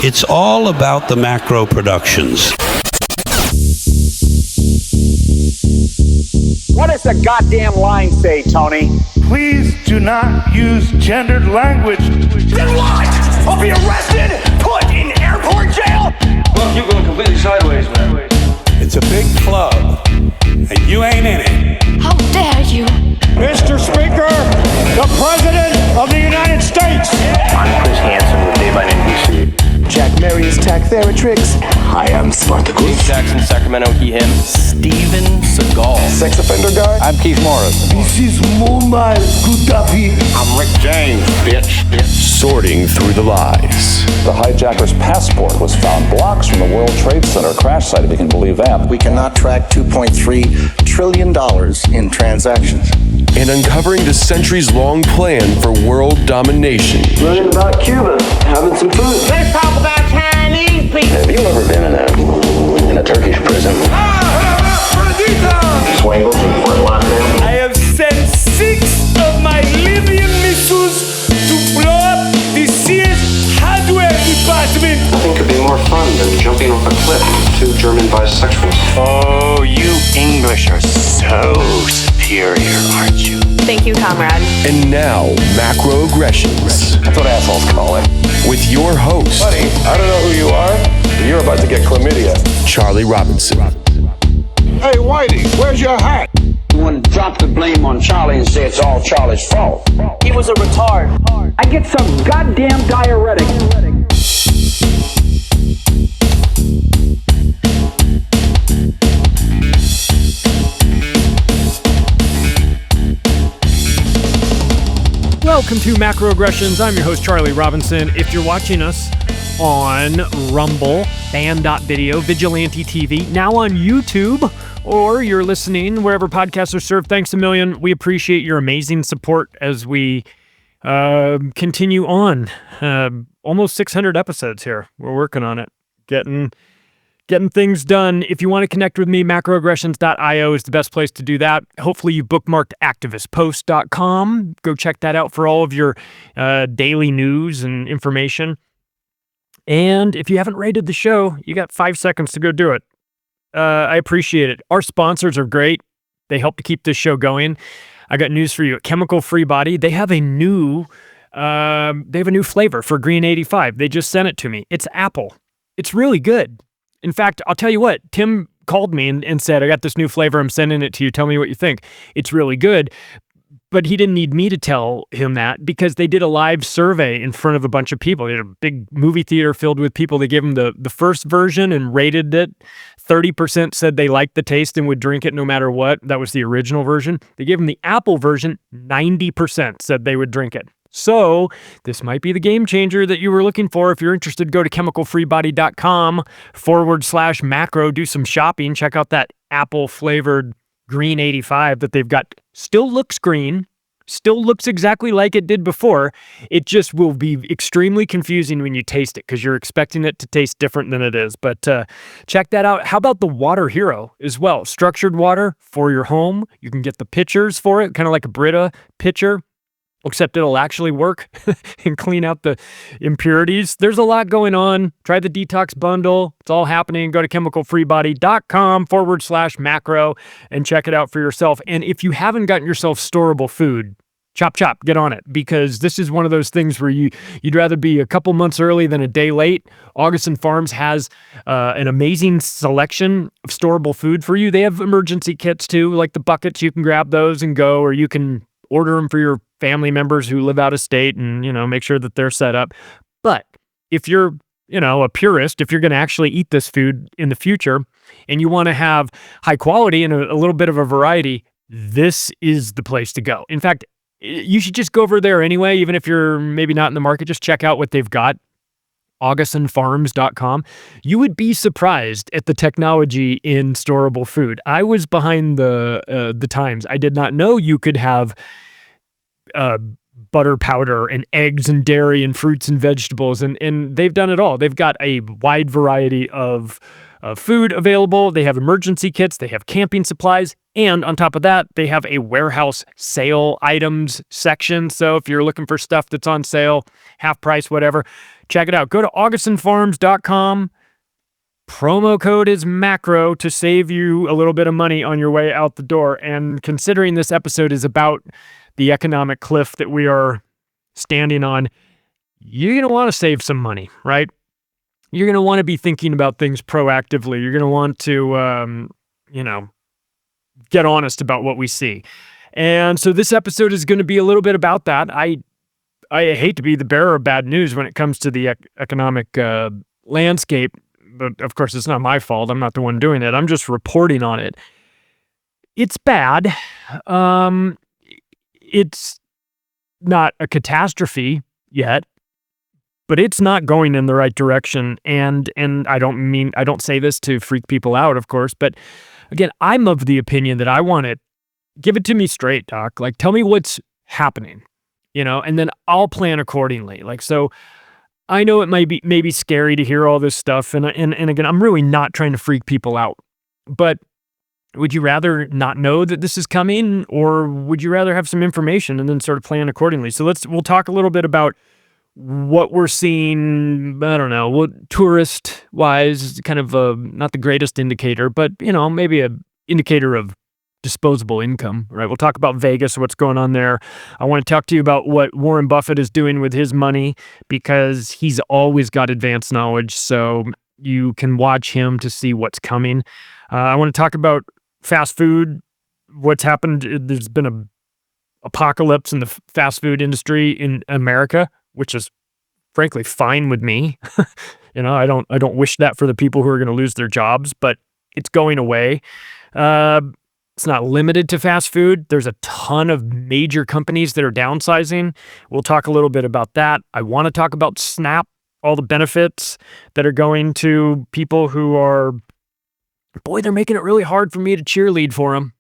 It's all about the Macro Productions. What does the goddamn line say, Tony? Please do not use gendered language. Then what? I'll be arrested, put in airport jail? Look, you're going completely sideways, man. It's a big club, and you ain't in it. How dare you? Mr. Speaker, the President of the United States. I'm Chris Hansen with Dave on NBC. Jack Marius Tack-Theratrix. Hi, I'm Spartacus. Jackson, Sacramento, he, him. Steven Seagal. Sex offender guy. I'm Keith Morris. This is Muammar Gaddafi. I'm Rick James, bitch. Sorting through the lies. The hijacker's passport was found blocks from the World Trade Center crash site, if you can believe that. We cannot track $2.3 trillion in transactions. And uncovering the centuries-long plan for world domination. Learning about Cuba, having some food. Let's talk about Chinese people. Have you ever been in a Turkish prison? Swangles and Fort Lauderdale. I have sent 6 of my Libyan missiles to blow up the Sears hardware department. Nothing could be more fun than jumping off a cliff with 2 German bisexuals. Oh, you English are so superior, aren't you? Thank you, comrade. And now, Macroaggressions. That's what assholes call it. With your host, Buddy, I don't know who you are, but you're about to get chlamydia. Charlie Robinson. Hey, Whitey, where's your hat? You want to drop the blame on Charlie and say it's all Charlie's fault. He was a retard. I get some goddamn diuretic. Welcome to Macroaggressions. I'm your host, Charlie Robinson. If you're watching us on Rumble, Band.video, Vigilante TV, now on YouTube, or you're listening wherever podcasts are served, thanks a million. We appreciate your amazing support as we continue on. Almost 600 episodes here. We're working on it. Getting things done. If you want to connect with me, macroaggressions.io is the best place to do that. Hopefully you bookmarked activistpost.com. Go check that out for all of your daily news and information. And if you haven't rated the show, you got 5 seconds to go do it. I appreciate it. Our sponsors are great. They help to keep this show going. I got news for you. At Chemical Free Body, they have a new flavor for Green 85. They just sent it to me. It's apple. It's really good. In fact, I'll tell you what, Tim called me and said, I got this new flavor, I'm sending it to you, tell me what you think. It's really good. But he didn't need me to tell him that because they did a live survey in front of a bunch of people. They had a big movie theater filled with people. They gave him the first version and rated it. 30% said they liked the taste and would drink it no matter what. That was the original version. They gave him the Apple version. 90% said they would drink it. So this might be the game changer that you were looking for. If you're interested, go to chemicalfreebody.com/macro, do some shopping. Check out that apple flavored Green 85 that they've got. Still looks green, still looks exactly like it did before. It just will be extremely confusing when you taste it because you're expecting it to taste different than it is. But check that out. How about the Water Hero as well? Structured water for your home. You can get the pitchers for it, kind of like a Brita pitcher, except it'll actually work and clean out the impurities. There's a lot going on. Try the detox bundle. It's all happening. Go to chemicalfreebody.com/macro and check it out for yourself. And if you haven't gotten yourself storable food, chop, get on it, because this is one of those things where you'd rather be a couple months early than a day late. Augustin Farms has an amazing selection of storable food for you. They have emergency kits too, like the buckets. You can grab those and go, or you can order them for your family members who live out of state and, make sure that they're set up. But if you're, a purist, if you're going to actually eat this food in the future and you want to have high quality and a little bit of a variety, this is the place to go. In fact, you should just go over there anyway, even if you're maybe not in the market, just check out what they've got. AugustinFarms.com. You would be surprised at the technology in storable food. I was behind the times. I did not know you could have butter powder and eggs and dairy and fruits and vegetables, and they've done it all. They've got a wide variety of food available. They have emergency kits. They have camping supplies. And on top of that, they have a warehouse sale items section. So if you're looking for stuff that's on sale, half price, whatever, check it out. Go to augustinfarms.com. Promo code is macro to save you a little bit of money on your way out the door. And considering this episode is about the economic cliff that we are standing on, you're going to want to save some money, right? You're going to want to be thinking about things proactively. You're going to want to, get honest about what we see. And so this episode is going to be a little bit about that. I hate to be the bearer of bad news when it comes to the economic landscape, but of course it's not my fault. I'm not the one doing it. I'm just reporting on it. It's bad. It's not a catastrophe yet, but it's not going in the right direction. And I don't say this to freak people out, of course, but again, I'm of the opinion that I want it. Give it to me straight, Doc. Like, tell me what's happening, and then I'll plan accordingly. Like, so I know it might be maybe scary to hear all this stuff. And again, I'm really not trying to freak people out, but would you rather not know that this is coming, or would you rather have some information and then sort of plan accordingly? So we'll talk a little bit about what we're seeing. I don't know, what tourist wise, kind of not the greatest indicator, but maybe a indicator of disposable income, right? We'll talk about Vegas, what's going on there. I want to talk to you about what Warren Buffett is doing with his money, because he's always got advanced knowledge, so you can watch him to see what's coming. I want to talk about fast food, what's happened. There's been a apocalypse in the fast food industry in America, which is frankly fine with me. I don't wish that for the people who are going to lose their jobs, but it's going away. It's not limited to fast food. There's a ton of major companies that are downsizing. We'll talk a little bit about that. I want to talk about Snap, all the benefits that are going to people who are, boy, they're making it really hard for me to cheerlead for them.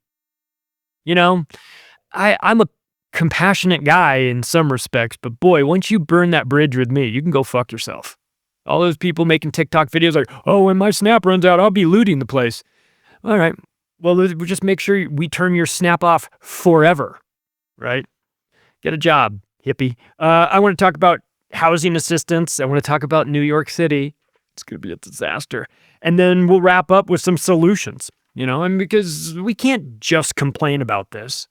I'm a compassionate guy in some respects, but boy, once you burn that bridge with me, you can go fuck yourself. All those people making TikTok videos like, oh, when my Snap runs out, I'll be looting the place. All right. Well, we'll just make sure we turn your Snap off forever, right? Get a job, hippie. I want to talk about housing assistance. I want to talk about New York City. It's going to be a disaster. And then we'll wrap up with some solutions, and because we can't just complain about this,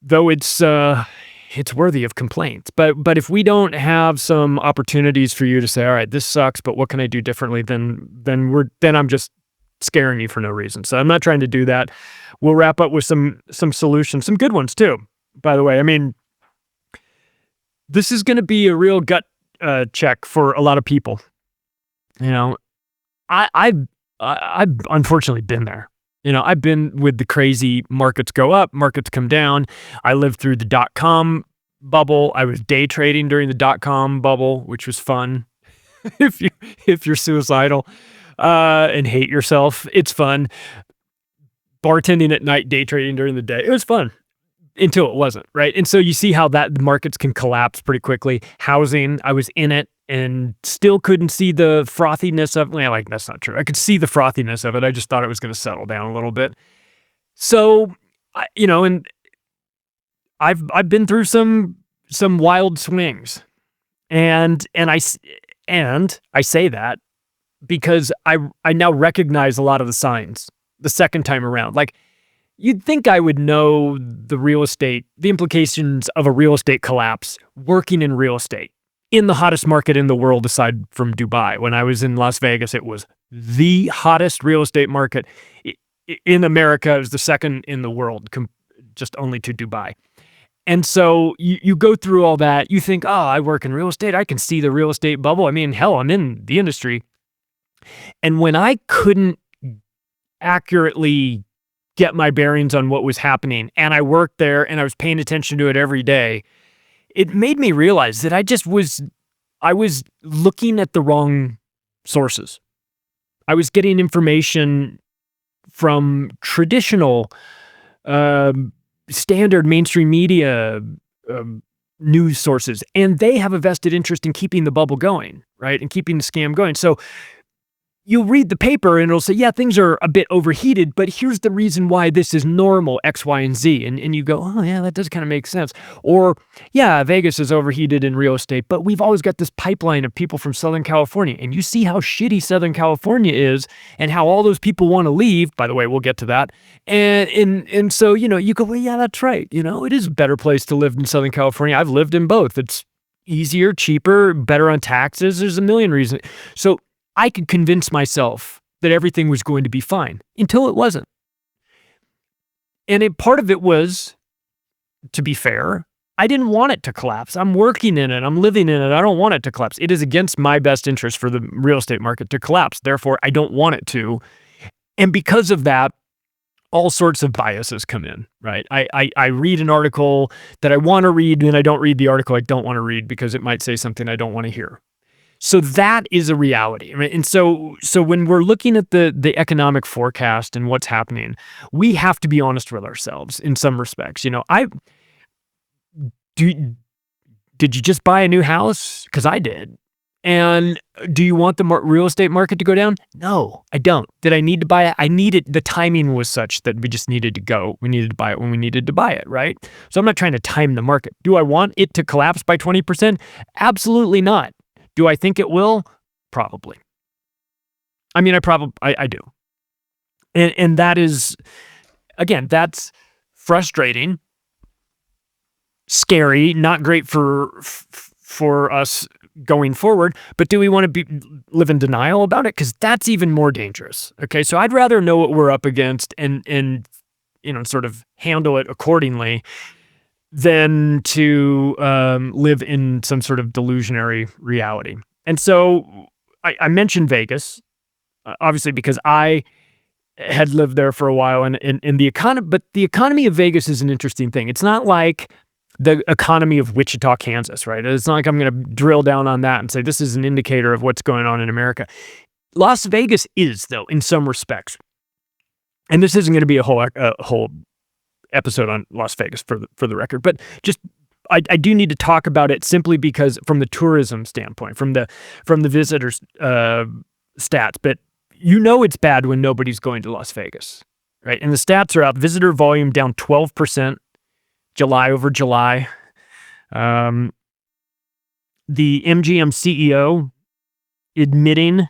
though it's worthy of complaints. But if we don't have some opportunities for you to say, all right, this sucks, but what can I do differently? Then I'm just scaring you for no reason. So I'm not trying to do that. We'll wrap up with some solutions, some good ones too, by the way. I mean, this is going to be a real gut check for a lot of people. I've unfortunately been there. I've been with the crazy markets go up, markets come down. I lived through the .com bubble. I was day trading during the .com bubble, which was fun. if you're suicidal and hate yourself, it's fun. Bartending at night, day trading during the day, it was fun until it wasn't, right? And so you see how the markets can collapse pretty quickly. Housing, I was in it and still couldn't see the frothiness of, that's not true. I could see the frothiness of it. I just thought it was going to settle down a little bit. So, and I've been through some wild swings, and I say that because I now recognize a lot of the signs the second time around. Like, you'd think I would know the implications of a real estate collapse working in real estate in the hottest market in the world aside from Dubai. When I was in Las Vegas, it was the hottest real estate market in America. It was the second in the world, just only to Dubai. And so you go through all that. You think, oh, I work in real estate. I can see the real estate bubble. I mean, hell, I'm in the industry. And when I couldn't accurately get my bearings on what was happening, and I worked there and I was paying attention to it every day, it made me realize that I was looking at the wrong sources. I was getting information from traditional, standard mainstream media news sources, and they have a vested interest in keeping the bubble going, right? And keeping the scam going. So you'll read the paper and it'll say, yeah, things are a bit overheated, but here's the reason why this is normal, X, Y, and Z. And you go, oh, yeah, that does kind of make sense. Or, yeah, Vegas is overheated in real estate, but we've always got this pipeline of people from Southern California. And you see how shitty Southern California is and how all those people want to leave. By the way, we'll get to that. And so, you go, well, yeah, that's right. It is a better place to live in Southern California. I've lived in both. It's easier, cheaper, better on taxes. There's a million reasons. So I could convince myself that everything was going to be fine until it wasn't. And part of it was, to be fair, I didn't want it to collapse. I'm working in it. I'm living in it. I don't want it to collapse. It is against my best interest for the real estate market to collapse. Therefore, I don't want it to. And because of that, all sorts of biases come in, right? I read an article that I want to read, and I don't read the article I don't want to read because it might say something I don't want to hear. So that is a reality. Right? And so when we're looking at the economic forecast and what's happening, we have to be honest with ourselves in some respects. Did you just buy a new house? Because I did. And do you want the real estate market to go down? No, I don't. Did I need to buy it? The timing was such that we just needed to go. We needed to buy it when we needed to buy it, right? So I'm not trying to time the market. Do I want it to collapse by 20%? Absolutely not. Do I think it will? Probably. I mean, I do. And that is, again, that's frustrating, scary, not great for us going forward. But do we want to live in denial about it? Because that's even more dangerous. Okay, so I'd rather know what we're up against and sort of handle it accordingly than to live in some sort of delusionary reality. And so I mentioned Vegas, obviously because I had lived there for a while, and the economy. But the economy of Vegas is an interesting thing. It's not like the economy of Wichita, Kansas, right? It's not like I'm going to drill down on that and say this is an indicator of what's going on in America. Las Vegas is, though, in some respects. And this isn't going to be a whole episode on Las Vegas for the record, but just I do need to talk about it simply because from the tourism standpoint, from the visitors stats. But it's bad when nobody's going to Las Vegas, right? And the stats are out. Visitor volume down 12%. July over July. The MGM CEO admitting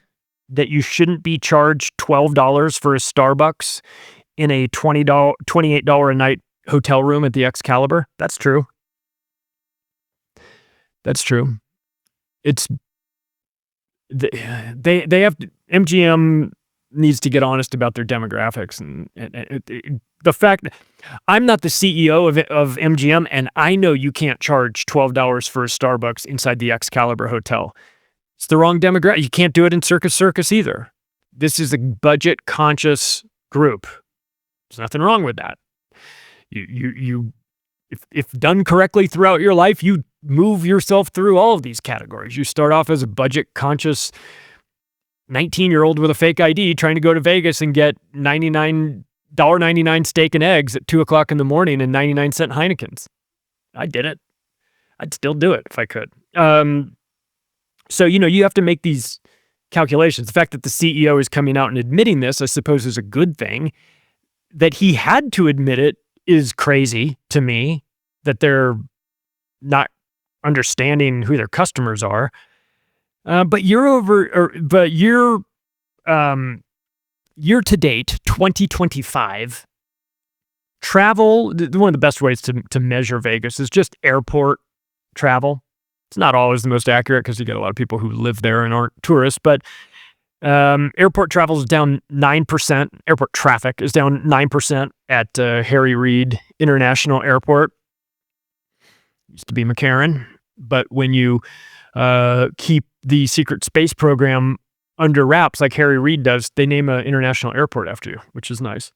that you shouldn't be charged $12 for a Starbucks in a $28 a night hotel room at the Excalibur. That's true. That's true. It's they have to, MGM needs to get honest about their demographics and the fact that I'm not the CEO of MGM, and I know you can't charge $12 for a Starbucks inside the Excalibur Hotel. It's the wrong demographic. You can't do it in Circus either. This is a budget-conscious group. There's nothing wrong with that. If done correctly throughout your life, you move yourself through all of these categories. You start off as a budget-conscious 19-year-old with a fake ID trying to go to Vegas and get $99 steak and eggs at 2:00 in the morning and 99-cent Heinekens. I did it. I'd still do it if I could. So, you have to make these calculations. The fact that the CEO is coming out and admitting this, I suppose, is a good thing. That he had to admit it is crazy to me, that they're not understanding who their customers are. But year to date, 2025, travel, one of the best ways to measure Vegas is just airport travel. It's not always the most accurate because you get a lot of people who live there and aren't tourists, but airport travel is down 9%. Airport traffic is down 9% at Harry Reid International Airport. Used to be McCarran, but when you keep the secret space program under wraps like Harry Reid does, they name an international airport after you, which is nice.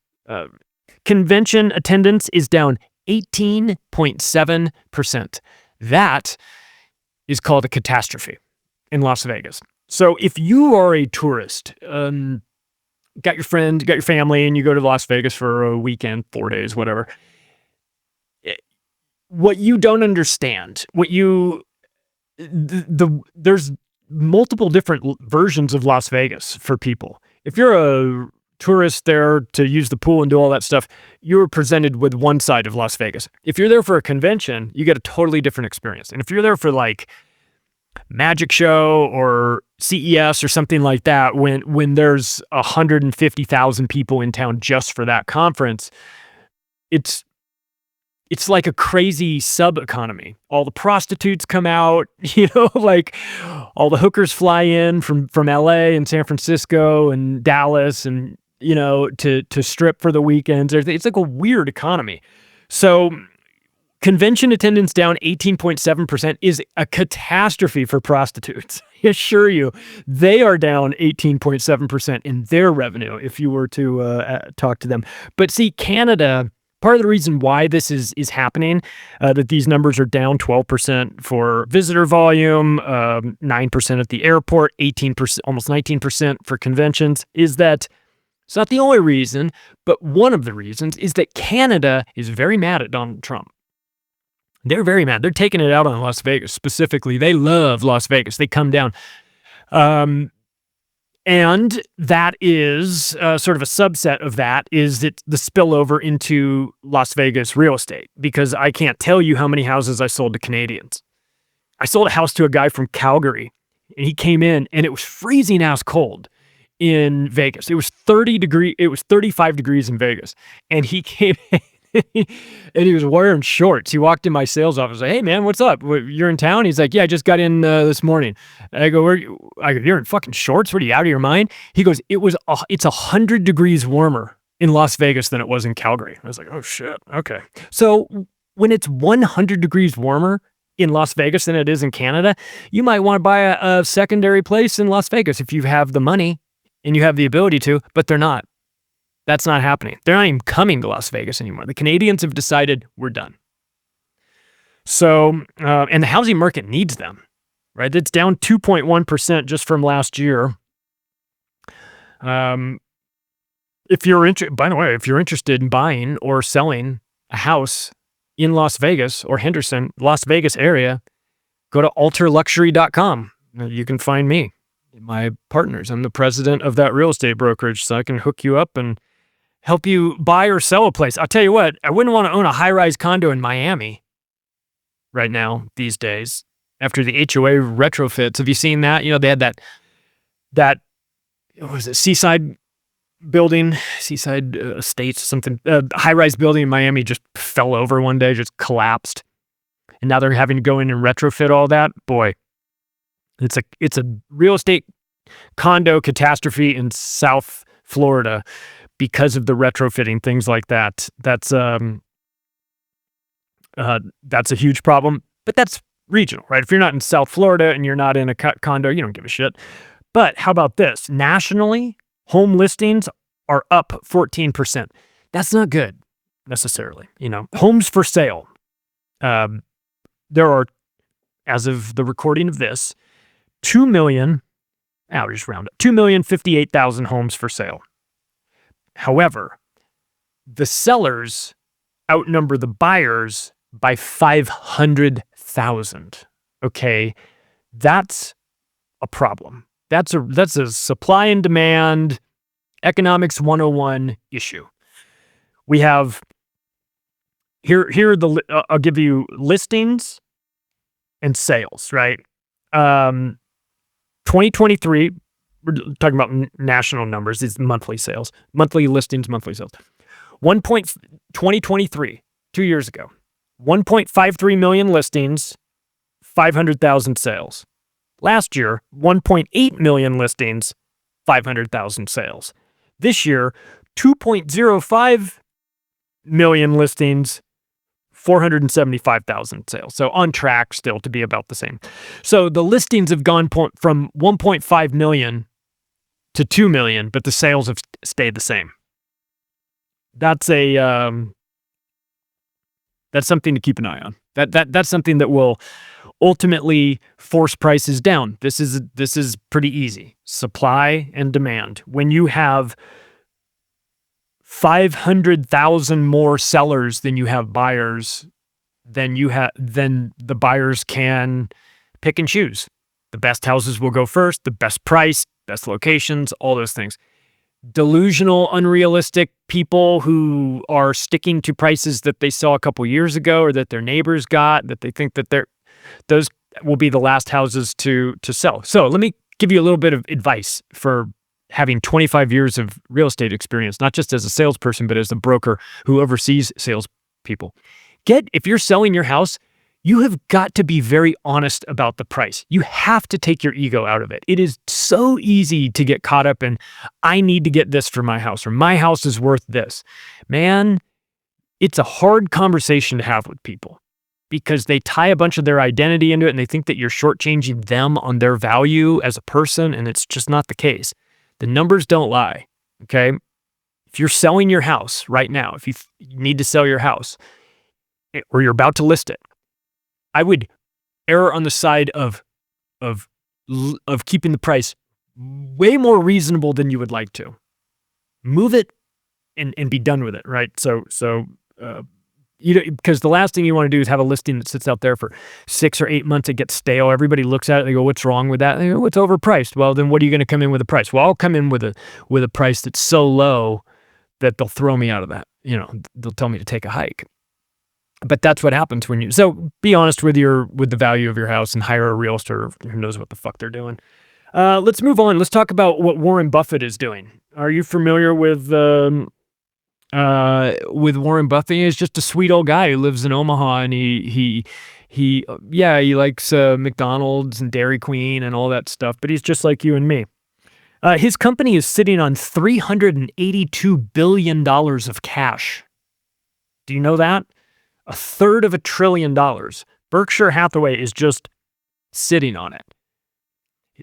Convention attendance is down 18.7%. That is called a catastrophe in Las Vegas. So if you are a tourist, got your friend, got your family, and you go to Las Vegas for a weekend, 4 days, whatever, what you don't understand, there's multiple different versions of Las Vegas for people. If you're a tourist there to use the pool and do all that stuff, you're presented with one side of Las Vegas. If you're there for a convention, you get a totally different experience. And if you're there for like magic show or CES or something like that, when there's 150,000 people in town just for that conference, it's like a crazy sub-economy. All the prostitutes come out, like all the hookers fly in from LA and San Francisco and Dallas and, to strip for the weekends. It's like a weird economy. So convention attendance down 18.7% is a catastrophe for prostitutes. I assure you, they are down 18.7% in their revenue if you were to talk to them. But see, Canada, part of the reason why this is happening, that these numbers are down 12% for visitor volume, 9% at the airport, 18%, almost 19% for conventions, is that it's not the only reason, but one of the reasons is that Canada is very mad at Donald Trump. They're very mad. They're taking it out on Las Vegas specifically. They love Las Vegas. They come down. And that is sort of a subset of that is that the spillover into Las Vegas real estate, because I can't tell you how many houses I sold to Canadians. I sold a house to a guy from Calgary, and he came in, and it was freezing ass cold in Vegas. It was 35 degrees in Vegas, and he came in. And he was wearing shorts. He walked in my sales office. Like, hey man, what's up? You're in town? He's like, yeah, I just got in this morning. I go, you're in fucking shorts? What are you, out of your mind? He goes, it's 100 degrees warmer in Las Vegas than it was in Calgary. I was like, oh shit, okay. So when it's 100 degrees warmer in Las Vegas than it is in Canada, you might want to buy a secondary place in Las Vegas if you have the money and you have the ability to, but they're not. That's not happening. They're not even coming to Las Vegas anymore. The Canadians have decided we're done. So, and the housing market needs them, right? It's down 2.1% just from last year. If you're interested in buying or selling a house in Las Vegas or Henderson, Las Vegas area, go to alterluxury.com. You can find me, my partners. I'm the president of that real estate brokerage, so I can hook you up and help you buy or sell a place. I'll tell you what, I wouldn't want to own a high-rise condo in Miami right now these days after the HOA retrofits. Have you seen that? They had that what was it, Seaside Estates, something, high-rise building in Miami just fell over one day, just collapsed. And now they're having to go in and retrofit all that. Boy, it's a real estate condo catastrophe in South Florida because of the retrofitting, things like that. That's a huge problem, but that's regional, right? If you're not in South Florida and you're not in a condo, you don't give a shit. But how about this? Nationally, home listings are up 14%. That's not good necessarily. Homes for sale. There are, as of the recording of this, 2,058,000 homes for sale. However, the sellers outnumber the buyers by 500,000. Okay, that's a problem. That's a supply and demand economics 101 issue. We have here I'll give you listings and sales, right? 2023, we're talking about national numbers, these monthly sales, monthly listings, monthly sales. 2023, 2 years ago, 1.53 million listings, 500,000 sales. Last year, 1.8 million listings, 500,000 sales. This year, 2.05 million listings, 475,000 sales. So on track still to be about the same. So the listings have gone from 1.5 million to 2 million, but the sales have stayed the same. That's something to keep an eye on. That's something that will ultimately force prices down. This is pretty easy. Supply and demand. When you have 500,000 more sellers than you have buyers, then the buyers can pick and choose. The best houses will go first, the best price, best locations, all those things. Delusional, unrealistic people who are sticking to prices that they saw a couple years ago or that their neighbors got, that they think that those will be the last houses to sell. So let me give you a little bit of advice for having 25 years of real estate experience, not just as a salesperson, but as a broker who oversees salespeople. If you're selling your house, you have got to be very honest about the price. You have to take your ego out of it. It is so easy to get caught up in, I need to get this for my house, or my house is worth this. Man, it's a hard conversation to have with people because they tie a bunch of their identity into it and they think that you're shortchanging them on their value as a person, and it's just not the case. The numbers don't lie, okay? If you're selling your house right now, if you need to sell your house, or you're about to list it, I would err on the side of keeping the price way more reasonable than you would like to. Move it and be done with it, right? So because the last thing you want to do is have a listing that sits out there for 6 or 8 months. It gets stale. Everybody looks at it. They go, "What's wrong with that?" They go, "It's overpriced." Well, then what are you going to come in with a price? Well, I'll come in with a price that's so low that they'll throw me out of that. They'll tell me to take a hike. But that's what happens so be honest with the value of your house and hire a realtor who knows what the fuck they're doing. Let's move on. Let's talk about what Warren Buffett is doing. Are you familiar with Warren Buffett? He's just a sweet old guy who lives in Omaha, and he likes McDonald's and Dairy Queen and all that stuff, but he's just like you and me. His company is sitting on $382 billion of cash. Do you know that? $1/3 trillion. Berkshire Hathaway is just sitting on it.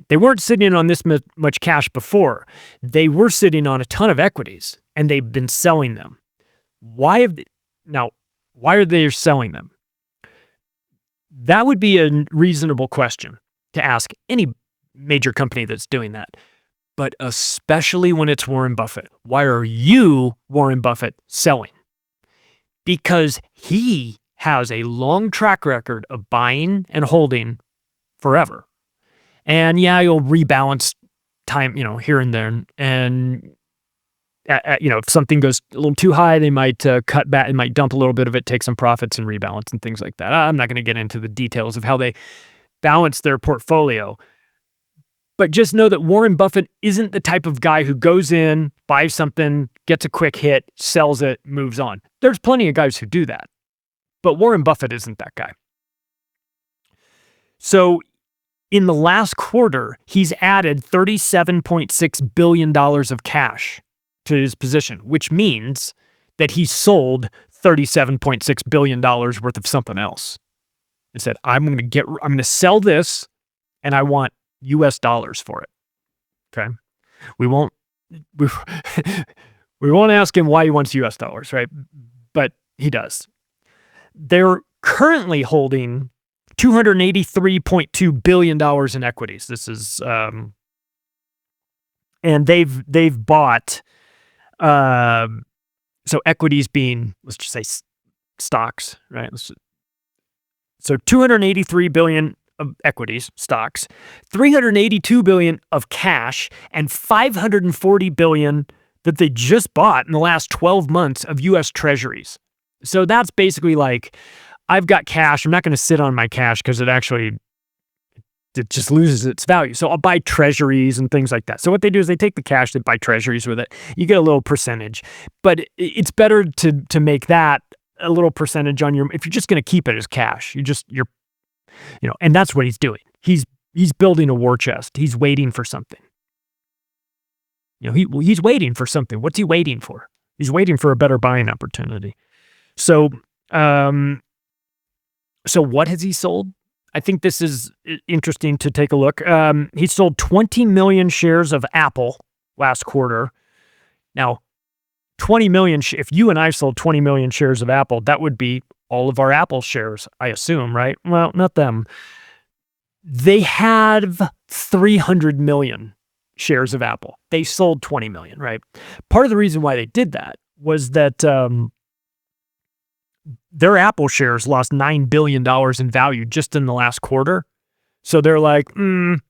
They weren't sitting on this much cash before. They were sitting on a ton of equities, and they've been selling them. Why are they selling them? That would be a reasonable question to ask any major company that's doing that, but especially when it's Warren Buffett. Why are you, Warren Buffett, selling? Because he has a long track record of buying and holding forever. And you'll rebalance time, here and there. And, if something goes a little too high, they might cut back, they might dump a little bit of it, take some profits and rebalance and things like that. I'm not going to get into the details of how they balance their portfolio. But just know that Warren Buffett isn't the type of guy who goes in, buys something, gets a quick hit, sells it, moves on. There's plenty of guys who do that. But Warren Buffett isn't that guy. So in the last quarter, he's added $37.6 billion of cash to his position, which means that he sold $37.6 billion worth of something else. And said, I'm going to sell this, and I want US dollars for it. Okay. We won't ask him why he wants US dollars, right? But he does. They're currently holding $283.2 billion in equities. This is and they've bought so equities being, let's just say stocks, right? So 283 billion of equities, stocks, 382 billion of cash, and 540 billion that they just bought in the last 12 months of US treasuries. So that's basically like, I've got cash. I'm not going to sit on my cash because it just loses its value. So I'll buy treasuries and things like that. So what they do is they take the cash, they buy treasuries with it. You get a little percentage, but it's better to make that a little percentage on if you're just going to keep it as cash. And that's what he's doing. He's building a war chest. He's waiting for something. He's waiting for something. What's he waiting for? He's waiting for a better buying opportunity. So what has he sold? I think this is interesting to take a look. He sold 20 million shares of Apple last quarter. Now, 20 million, if you and I sold 20 million shares of Apple, that would be all of our Apple shares, I assume, right? Well, not them. They have 300 million shares of Apple. They sold 20 million, right? Part of the reason why they did that was that their Apple shares lost $9 billion in value just in the last quarter. So they're like, it's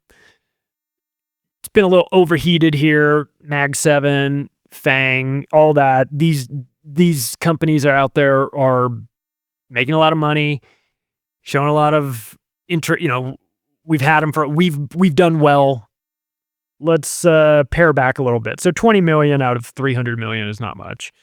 been a little overheated here. Mag 7, Fang, all that. These companies are out there are making a lot of money, showing a lot of interest. We've had them we've done well. Let's pare back a little bit. So 20 million out of 300 million is not much.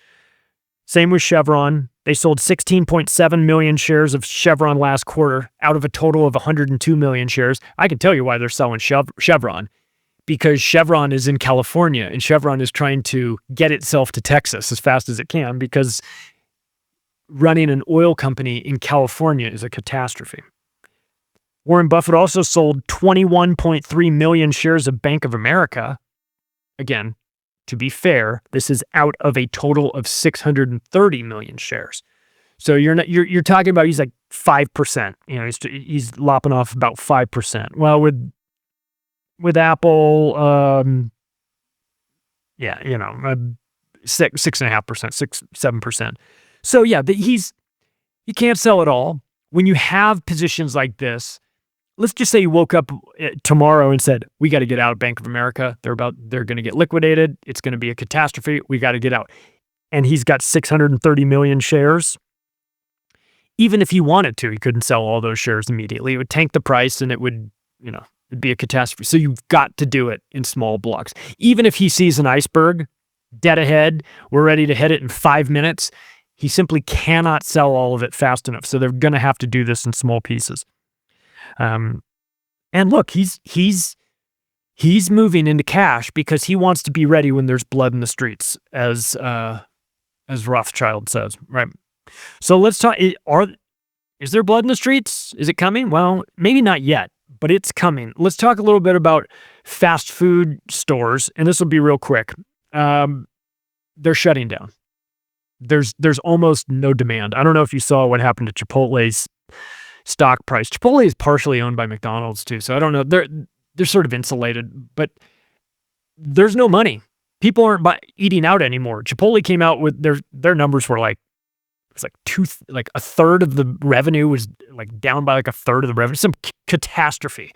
Same with Chevron. They sold 16.7 million shares of Chevron last quarter out of a total of 102 million shares. I can tell you why they're selling Chevron. Because Chevron is in California and Chevron is trying to get itself to Texas as fast as it can, because running an oil company in California is a catastrophe. Warren Buffett also sold 21.3 million shares of Bank of America. Again, to be fair, this is out of a total of 630 million shares. So you're talking about, he's like 5%. He's lopping off about 5%. Well, with Apple, 6.5%, 7%. So yeah, you can't sell it all. When you have positions like this, let's just say you woke up tomorrow and said, we got to get out of Bank of America. They're going to get liquidated. It's going to be a catastrophe. We got to get out. And he's got 630 million shares. Even if he wanted to, he couldn't sell all those shares immediately. It would tank the price and it would, it'd be a catastrophe. So you've got to do it in small blocks. Even if he sees an iceberg dead ahead, we're ready to hit it in 5 minutes, he simply cannot sell all of it fast enough. So they're going to have to do this in small pieces. And look, he's moving into cash because he wants to be ready when there's blood in the streets, as Rothschild says, right? So let's talk. Is there blood in the streets? Is it coming? Well, maybe not yet, but it's coming. Let's talk a little bit about fast food stores, and this will be real quick. They're shutting down. There's almost no demand. I don't know if you saw what happened to Chipotle's stock price. Chipotle is partially owned by McDonald's too, so I don't know. They're sort of insulated, but there's no money. People aren't eating out anymore. Chipotle came out with their numbers were like, it's like a third of the revenue was like down by like a third of the revenue. Some catastrophe.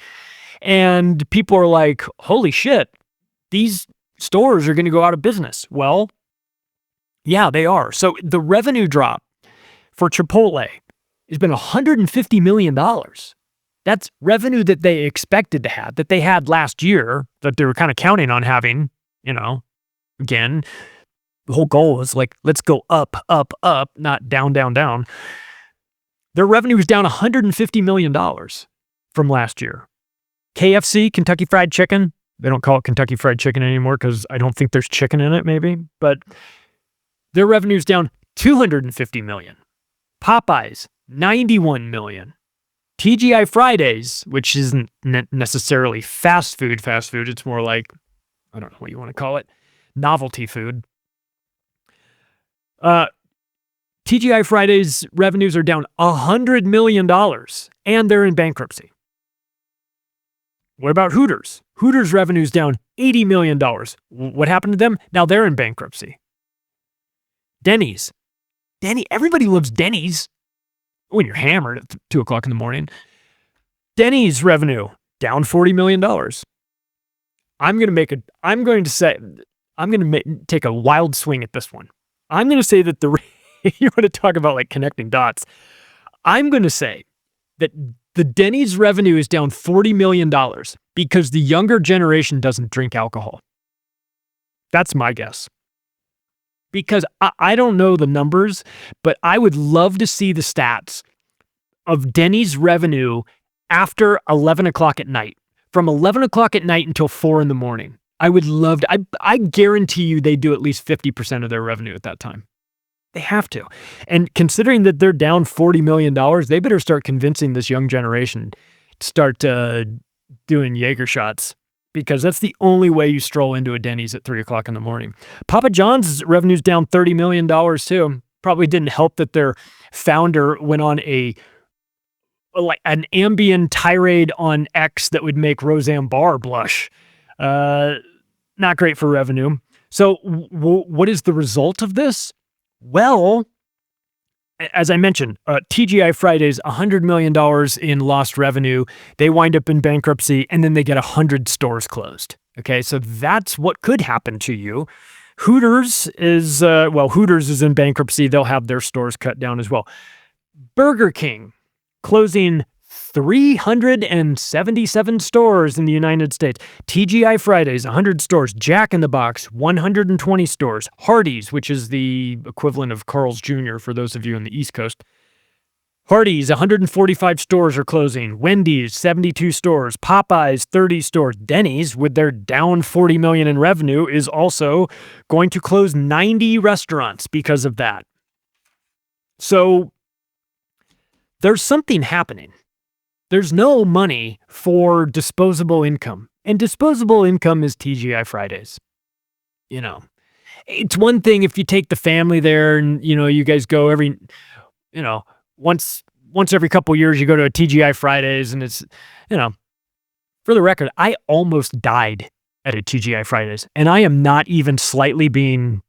And people are like, holy shit, these stores are going to go out of business. Well, yeah, they are. So the revenue drop for Chipotle has been $150 million. That's revenue that they expected to have, that they had last year, that they were kind of counting on having, again, the whole goal was like, let's go up, up, up, not down, down, down. Their revenue was down $150 million from last year. KFC, Kentucky Fried Chicken, they don't call it Kentucky Fried Chicken anymore because I don't think there's chicken in it maybe, but their revenue's down $250 million. Popeyes, $91 million. TGI Fridays, which isn't necessarily fast food, it's more like, I don't know what you want to call it, novelty food. TGI Fridays revenues are down $100 million, and they're in bankruptcy. What about Hooters? Hooters revenue's down $80 million. What happened to them? Now they're in bankruptcy. Denny's. Everybody loves Denny's when you're hammered at 2 o'clock in the morning. Denny's revenue down $40 million. I'm going to take a wild swing at this one. I'm going to say that you want to talk about like connecting dots. I'm going to say that the Denny's revenue is down $40 million because the younger generation doesn't drink alcohol. That's my guess. Because I don't know the numbers, but I would love to see the stats of Denny's revenue after 11 o'clock at night. From 11 o'clock at night until 4 in the morning. I would love to. I guarantee you they do at least 50% of their revenue at that time. They have to. And considering that they're down $40 million, they better start convincing this young generation to start doing Jaeger shots, because that's the only way you stroll into a Denny's at 3 o'clock in the morning. Papa John's revenue's down $30 million too. Probably didn't help that their founder went on an Ambien tirade on X that would make Roseanne Barr blush. Not great for revenue. So what is the result of this? Well, as I mentioned, TGI Fridays, $100 million in lost revenue. They wind up in bankruptcy, and then they get 100 stores closed. Okay, so that's what could happen to you. Hooters is, Hooters is in bankruptcy. They'll have their stores cut down as well. Burger King closing 377 stores in the United States. TGI Fridays, 100 stores. Jack in the Box, 120 stores. Hardee's, which is the equivalent of Carl's Jr. for those of you on the East Coast. Hardee's, 145 stores are closing. Wendy's, 72 stores. Popeyes, 30 stores. Denny's, with their down $40 million in revenue, is also going to close 90 restaurants because of that. So there's something happening. There's no money for disposable income. And disposable income is TGI Fridays. You know, it's one thing if you take the family there and, you know, you guys go every, you know, once every couple years you go to a TGI Fridays, and it's, you know, for the record, I almost died at a TGI Fridays, and I am not even slightly being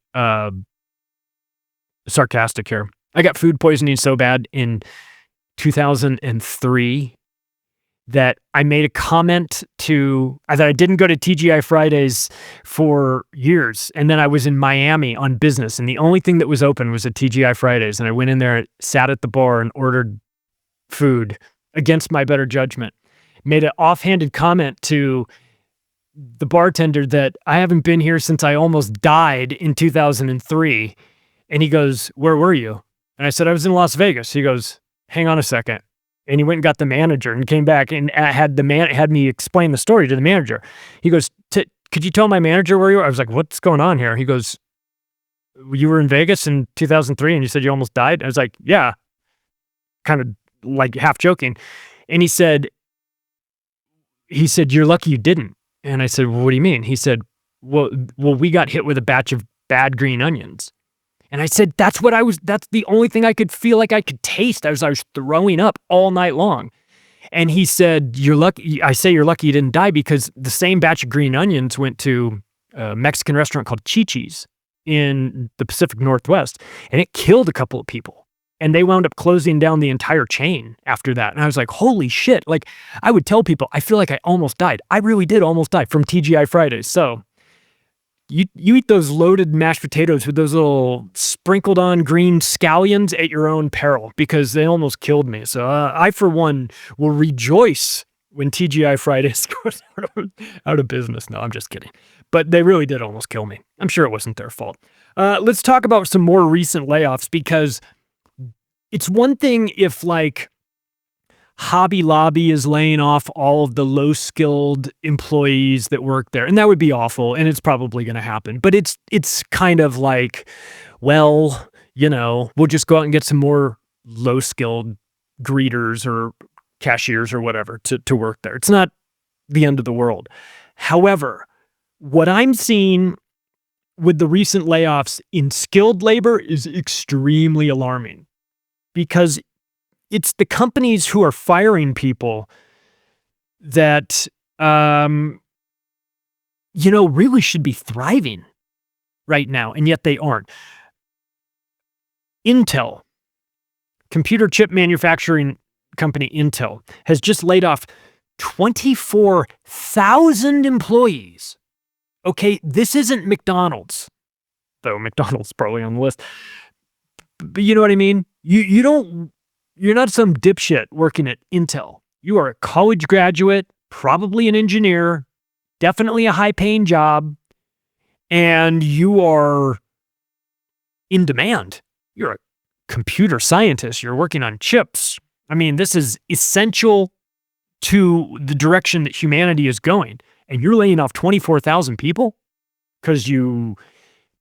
sarcastic here. I got food poisoning so bad in 2003 that I made a comment that I didn't go to TGI Fridays for years. And then I was in Miami on business, and the only thing that was open was a TGI Fridays. And I went in there, sat at the bar, and ordered food against my better judgment. Made an offhanded comment to the bartender that I haven't been here since I almost died in 2003. And he goes, "Where were you?" And I said, "I was in Las Vegas." He goes, "Hang on a second." And he went and got the manager and came back and had me explain the story to the manager. He goes, "Could you tell my manager where you were?" I was like, "What's going on here?" He goes, "You were in Vegas in 2003 and you said you almost died?" I was like, "Yeah," kind of like half joking. And he said, "You're lucky you didn't." And I said, "Well, what do you mean?" He said, well, we got hit with a batch of bad green onions." And I said, that's the only thing I could feel like I could taste. I was throwing up all night long. And he said, "You're lucky." I say, "You're lucky you didn't die," because the same batch of green onions went to a Mexican restaurant called Chi-Chi's in the Pacific Northwest, and it killed a couple of people. And they wound up closing down the entire chain after that. And I was like, holy shit. Like, I would tell people, I feel like I almost died. I really did almost die from TGI Fridays. So you eat those loaded mashed potatoes with those little sprinkled on green scallions at your own peril, because they almost killed me. So I, for one, will rejoice when TGI Fridays goes out of business. No, I'm just kidding. But they really did almost kill me. I'm sure it wasn't their fault. Let's talk about some more recent layoffs, because it's one thing if, like, Hobby Lobby is laying off all of the low-skilled employees that work there, and that would be awful, and it's probably going to happen. But it's kind of like, well, you know, we'll just go out and get some more low-skilled greeters or cashiers or whatever to work there. It's not the end of the world. However, what I'm seeing with the recent layoffs in skilled labor is extremely alarming, because it's the companies who are firing people that, really should be thriving right now, and yet they aren't. Intel, computer chip manufacturing company Intel, has just laid off 24,000 employees. Okay, this isn't McDonald's, though McDonald's is probably on the list. But you know what I mean? You're not some dipshit working at Intel. You are a college graduate, probably an engineer, definitely a high-paying job, and you are in demand. You're a computer scientist. You're working on chips. I mean, this is essential to the direction that humanity is going. And you're laying off 24,000 people because you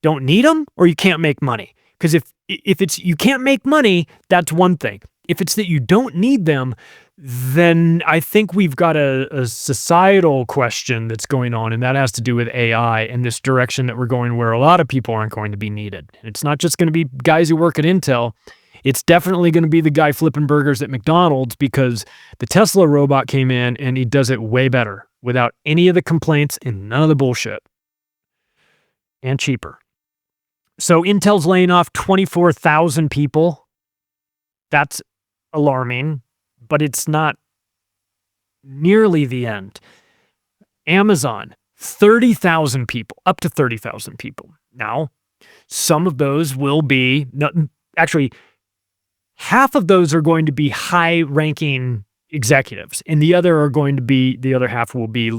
don't need them or you can't make money. Because if it's you can't make money, that's one thing. If it's that you don't need them, then I think we've got a societal question that's going on, and that has to do with AI and this direction that we're going, where a lot of people aren't going to be needed. And it's not just going to be guys who work at Intel. It's definitely going to be the guy flipping burgers at McDonald's, because the Tesla robot came in and he does it way better without any of the complaints and none of the bullshit. And cheaper. So Intel's laying off 24,000 people. That's alarming, but it's not nearly the end. Amazon, 30,000 people, up to 30,000 people. Now, some of those will be, actually, half of those are going to be high-ranking executives, and the other half will be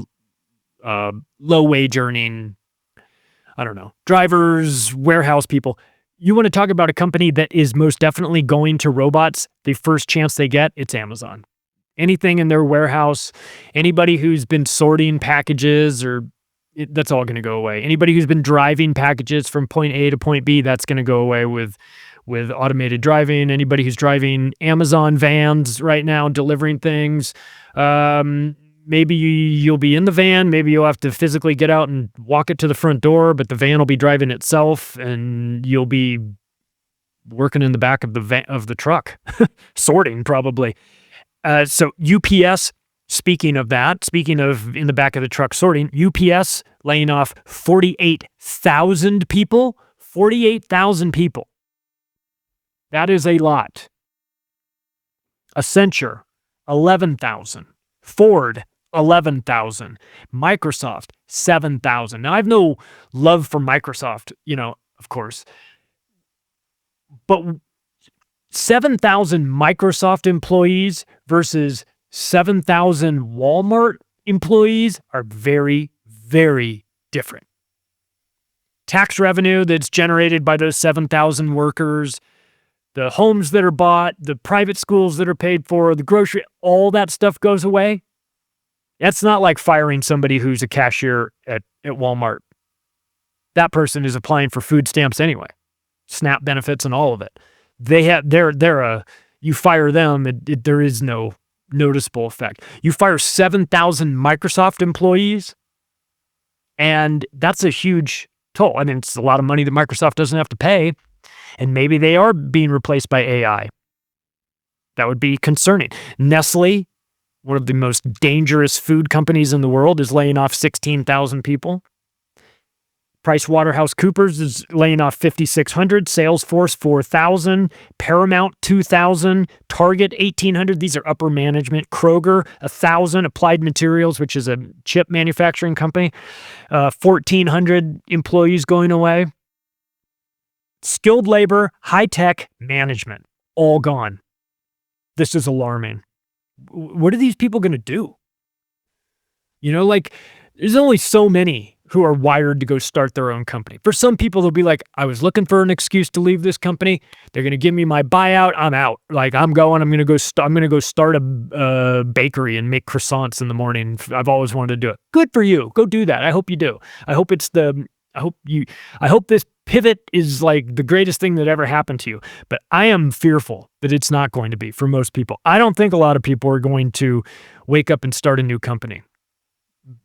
low-wage earning, I don't know, drivers, warehouse people. You want to talk about a company that is most definitely going to robots, the first chance they get, it's Amazon. Anything in their warehouse, anybody who's been sorting packages, that's all going to go away. Anybody who's been driving packages from point A to point B, that's going to go away with automated driving. Anybody who's driving Amazon vans right now, delivering things, maybe you'll be in the van. Maybe you'll have to physically get out and walk it to the front door, but the van will be driving itself, and you'll be working in the back of the truck, sorting probably. So UPS, speaking of in the back of the truck sorting, UPS laying off 48,000 people. 48,000 people. That is a lot. Accenture, 11,000. Ford, 11,000. Microsoft, 7,000. Now, I have no love for Microsoft, of course. But 7,000 Microsoft employees versus 7,000 Walmart employees are very, very different. Tax revenue that's generated by those 7,000 workers, the homes that are bought, the private schools that are paid for, the grocery, all that stuff goes away. That's not like firing somebody who's a cashier at Walmart. That person is applying for food stamps anyway, SNAP benefits and all of it. You fire them, there is no noticeable effect. You fire 7,000 Microsoft employees, and that's a huge toll. I mean, it's a lot of money that Microsoft doesn't have to pay, and maybe they are being replaced by AI. That would be concerning. Nestle, one of the most dangerous food companies in the world, is laying off 16,000 people. PricewaterhouseCoopers is laying off 5,600, Salesforce 4,000, Paramount 2,000, Target 1,800. These are upper management. Kroger 1,000, Applied Materials, which is a chip manufacturing company, 1,400 employees going away. Skilled labor, high-tech, management, all gone. This is alarming. What are these people going to do? There's only so many who are wired to go start their own company. For some people, they'll be like, I was looking for an excuse to leave this company. They're going to give me my buyout. I'm out. I'm going to go start a bakery and make croissants in the morning. I've always wanted to do it. Good for you. Go do that. I hope you do. I hope this pivot is like the greatest thing that ever happened to you. But I am fearful that it's not going to be for most people. I don't think a lot of people are going to wake up and start a new company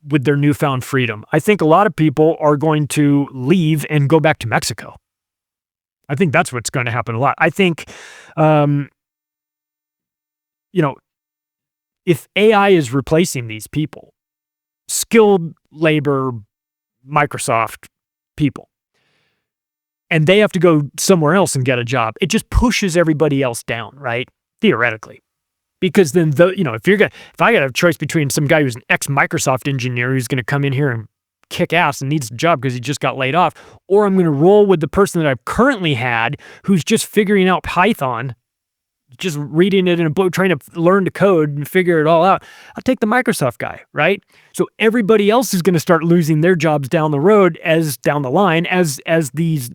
with their newfound freedom. I think a lot of people are going to leave and go back to Mexico. I think that's what's going to happen a lot. I think, if AI is replacing these people, skilled labor, Microsoft people, and they have to go somewhere else and get a job, it just pushes everybody else down, right? Theoretically. Because then, if I got a choice between some guy who's an ex-Microsoft engineer who's going to come in here and kick ass and needs a job because he just got laid off, or I'm going to roll with the person that I've currently had who's just figuring out Python, just reading it in a book, trying to learn to code and figure it all out, I'll take the Microsoft guy, right? So everybody else is going to start losing their jobs down the line as these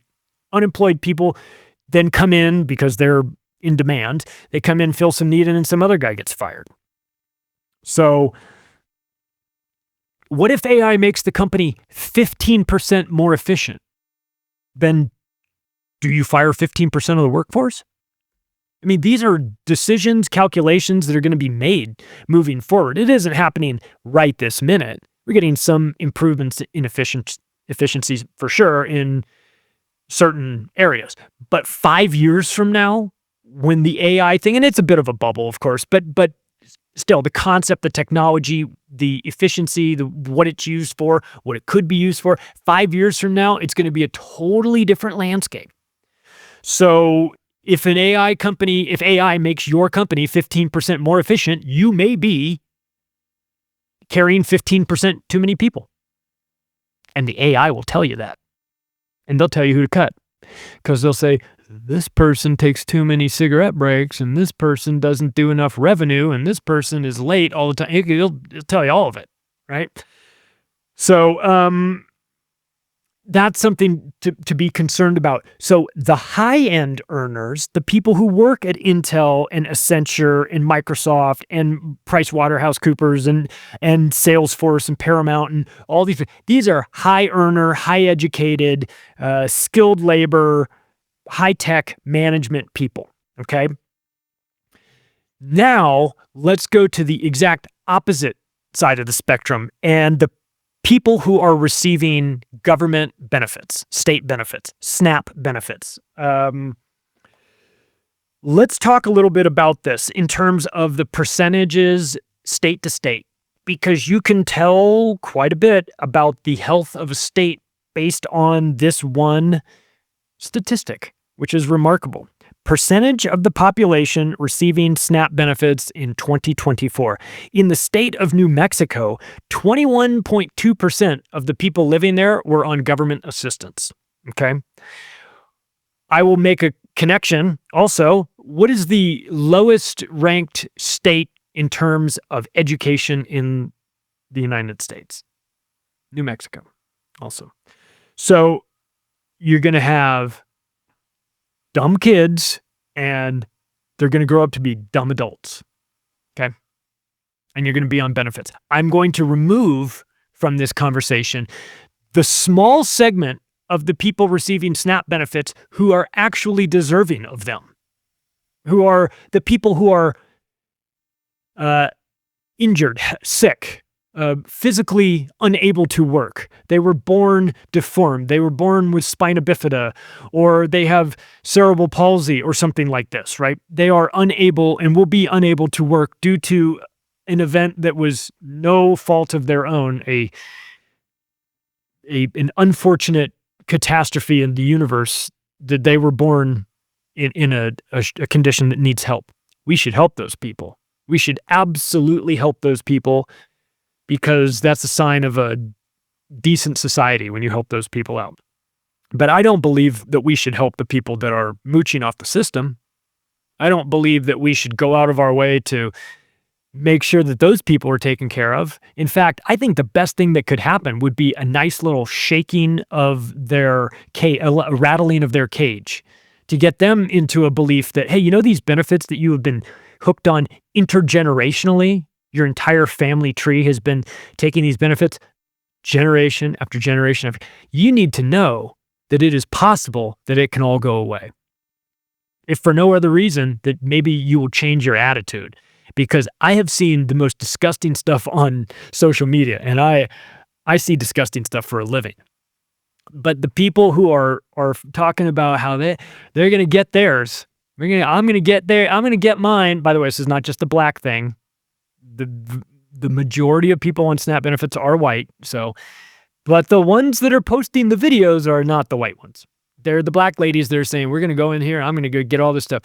unemployed people then come in because they're in demand. They come in, fill some need, and then some other guy gets fired. So what if AI makes the company 15% more efficient? Then do you fire 15% of the workforce? I mean, these are decisions, calculations that are going to be made moving forward. It isn't happening right this minute. We're getting some improvements in efficiencies for sure in certain areas. But 5 years from now, when the AI thing, and it's a bit of a bubble, of course, but still, the concept, the technology, the efficiency, what it's used for, what it could be used for, 5 years from now, it's going to be a totally different landscape. So If AI makes your company 15% more efficient, you may be carrying 15% too many people. And the AI will tell you that. And they'll tell you who to cut. Because they'll say, this person takes too many cigarette breaks, and this person doesn't do enough revenue, and this person is late all the time. It'll tell you all of it, right? So that's something to be concerned about. So the high-end earners, the people who work at Intel and Accenture and Microsoft and PricewaterhouseCoopers and Salesforce and Paramount and all these are high-earner, high-educated, skilled labor, high-tech management people, okay? Now, let's go to the exact opposite side of the spectrum and the people who are receiving government benefits, state benefits, SNAP benefits. Let's talk a little bit about this in terms of the percentages state to state, because you can tell quite a bit about the health of a state based on this one statistic, which is remarkable. Percentage of the population receiving SNAP benefits in 2024. In the state of New Mexico, 21.2% of the people living there were on government assistance. Okay. I will make a connection also. What is the lowest ranked state in terms of education in the United States? New Mexico also. So you're going to have dumb kids, and they're going to grow up to be dumb adults, okay? And you're going to be on benefits. I'm going to remove from this conversation the small segment of the people receiving SNAP benefits who are actually deserving of them, who are the people who are injured, sick, physically unable to work. They were born deformed. They were born with spina bifida, or they have cerebral palsy or something like this, right? They are unable and will be unable to work due to an event that was no fault of their own, an unfortunate catastrophe in the universe that they were born in a condition that needs help. We should help those people. We should absolutely help those people, because that's a sign of a decent society when you help those people out. But I don't believe that we should help the people that are mooching off the system. I don't believe that we should go out of our way to make sure that those people are taken care of. In fact, I think the best thing that could happen would be a nice little shaking of their cage, a rattling of their cage, to get them into a belief that, hey, you know, these benefits that you have been hooked on intergenerationally, your entire family tree has been taking these benefits generation after generation after. You need to know that it is possible that it can all go away. If for no other reason, that maybe you will change your attitude. Because I have seen the most disgusting stuff on social media, and I see disgusting stuff for a living. But the people who are talking about how they're going to get theirs, I'm going to get there, I'm going to get mine. By the way, this is not just a black thing. The majority of people on SNAP benefits are white. But the ones that are posting the videos are not the white ones. They're the black ladies that are saying, we're going to go in here, I'm going to go get all this stuff.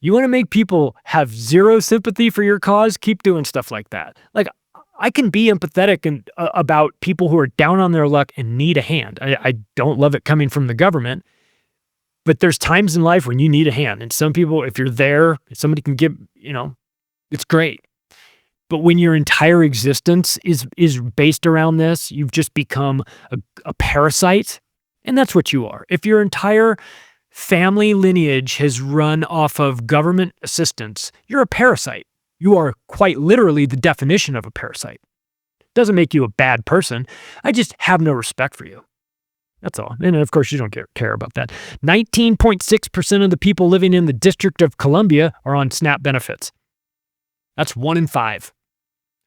You want to make people have zero sympathy for your cause? Keep doing stuff like that. Like, I can be empathetic about people who are down on their luck and need a hand. I don't love it coming from the government, but there's times in life when you need a hand. And some people, if you're there, if somebody can give, it's great. But when your entire existence is based around this, you've just become a parasite. And that's what you are. If your entire family lineage has run off of government assistance, you're a parasite. You are quite literally the definition of a parasite. Doesn't make you a bad person. I just have no respect for you. That's all. And of course, you don't care about that. 19.6% of the people living in the District of Columbia are on SNAP benefits. That's 1 in 5.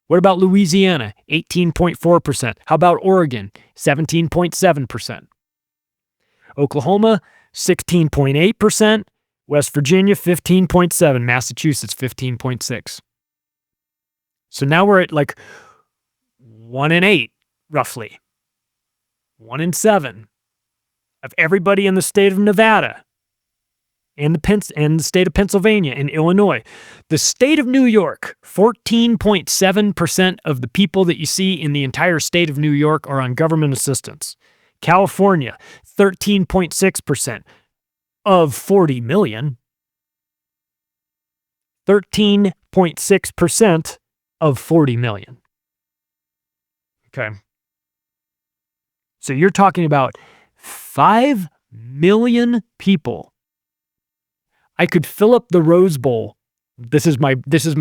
What about Louisiana? 18.4%. How about Oregon? 17.7%. Oklahoma, 16.8%. West Virginia, 15.7%. Massachusetts, 15.6%. So now we're at like 1 in 8, roughly. 1 in 7 of everybody in the state of Nevada and the state of Pennsylvania and Illinois. The state of New York, 14.7% of the people that you see in the entire state of New York are on government assistance. California, 13.6% of 40 million. 13.6% of 40 million. Okay. So you're talking about 5 million people. I could fill up the Rose Bowl. This is my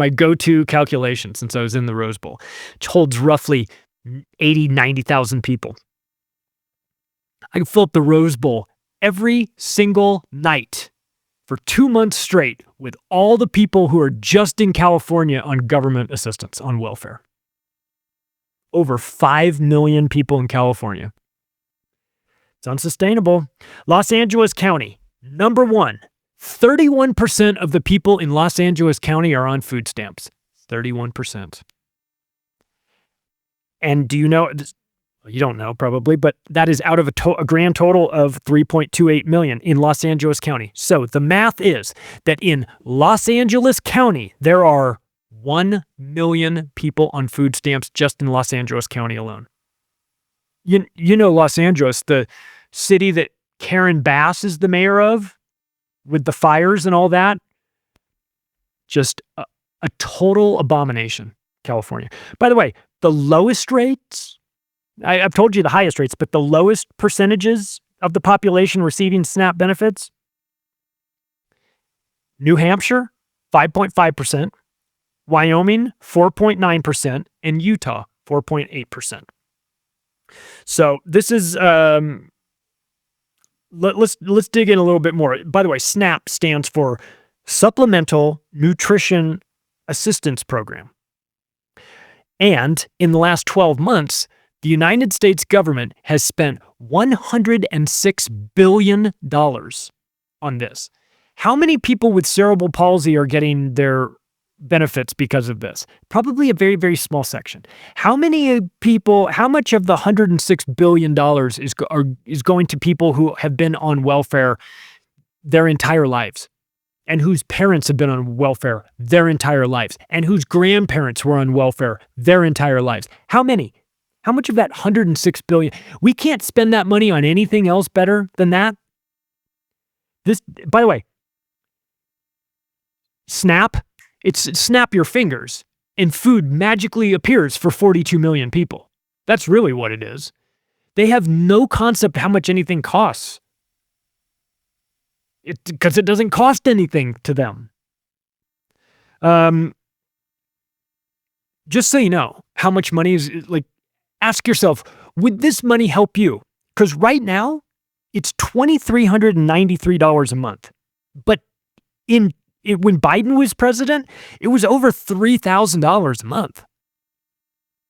go-to calculation since I was in the Rose Bowl. It holds roughly 90,000 people. I could fill up the Rose Bowl every single night for 2 months straight with all the people who are just in California on government assistance, on welfare. Over 5 million people in California. It's unsustainable. Los Angeles County, number 1. 31% of the people in Los Angeles County are on food stamps. 31%. And do you know, you don't know probably, but that is out of a grand total of 3.28 million in Los Angeles County. So the math is that in Los Angeles County, there are 1 million people on food stamps just in Los Angeles County alone. You know Los Angeles, the city that Karen Bass is the mayor of, with the fires and all that. Just a total abomination, California. By the way, the lowest rates, I've told you the highest rates, but the lowest percentages of the population receiving SNAP benefits, New Hampshire, 5.5%, Wyoming, 4.9%, and Utah, 4.8%. So this is, let's dig in a little bit more. By the way, SNAP stands for Supplemental Nutrition Assistance Program. And in the last 12 months, the United States government has spent $106 billion on this. How many people with cerebral palsy are getting their benefits because of this? Probably a very, very small section. How much of the $106 billion is going to people who have been on welfare their entire lives, and whose parents have been on welfare their entire lives, and whose grandparents were on welfare their entire lives? How many? How much of that $106 billion? We can't spend that money on anything else better than that. This, by the way, SNAP, it's snap your fingers and food magically appears for 42 million people. That's really what it is. They have no concept how much anything costs. Because it doesn't cost anything to them. Just so you know how much money is, like, ask yourself, would this money help you? Because right now, it's $2,393 a month. But when Biden was president, it was over $3,000 a month.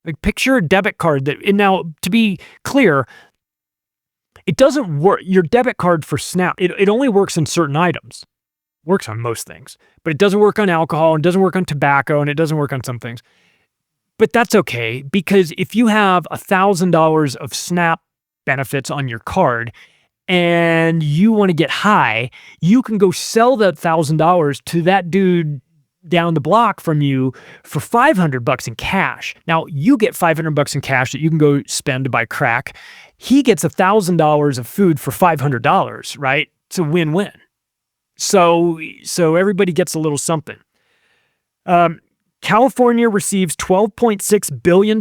Like, picture a debit card that, and now, to be clear, it doesn't work. Your debit card for SNAP, it only works on certain items. It works on most things. But it doesn't work on alcohol, and it doesn't work on tobacco, and it doesn't work on some things. But that's okay, because if you have $1,000 of SNAP benefits on your card and you want to get high, you can go sell that $1,000 to that dude down the block from you for $500 in cash. Now, you get $500 in cash that you can go spend to buy crack. He gets $1,000 of food for $500, right? It's a win-win. So everybody gets a little something. California receives $12.6 billion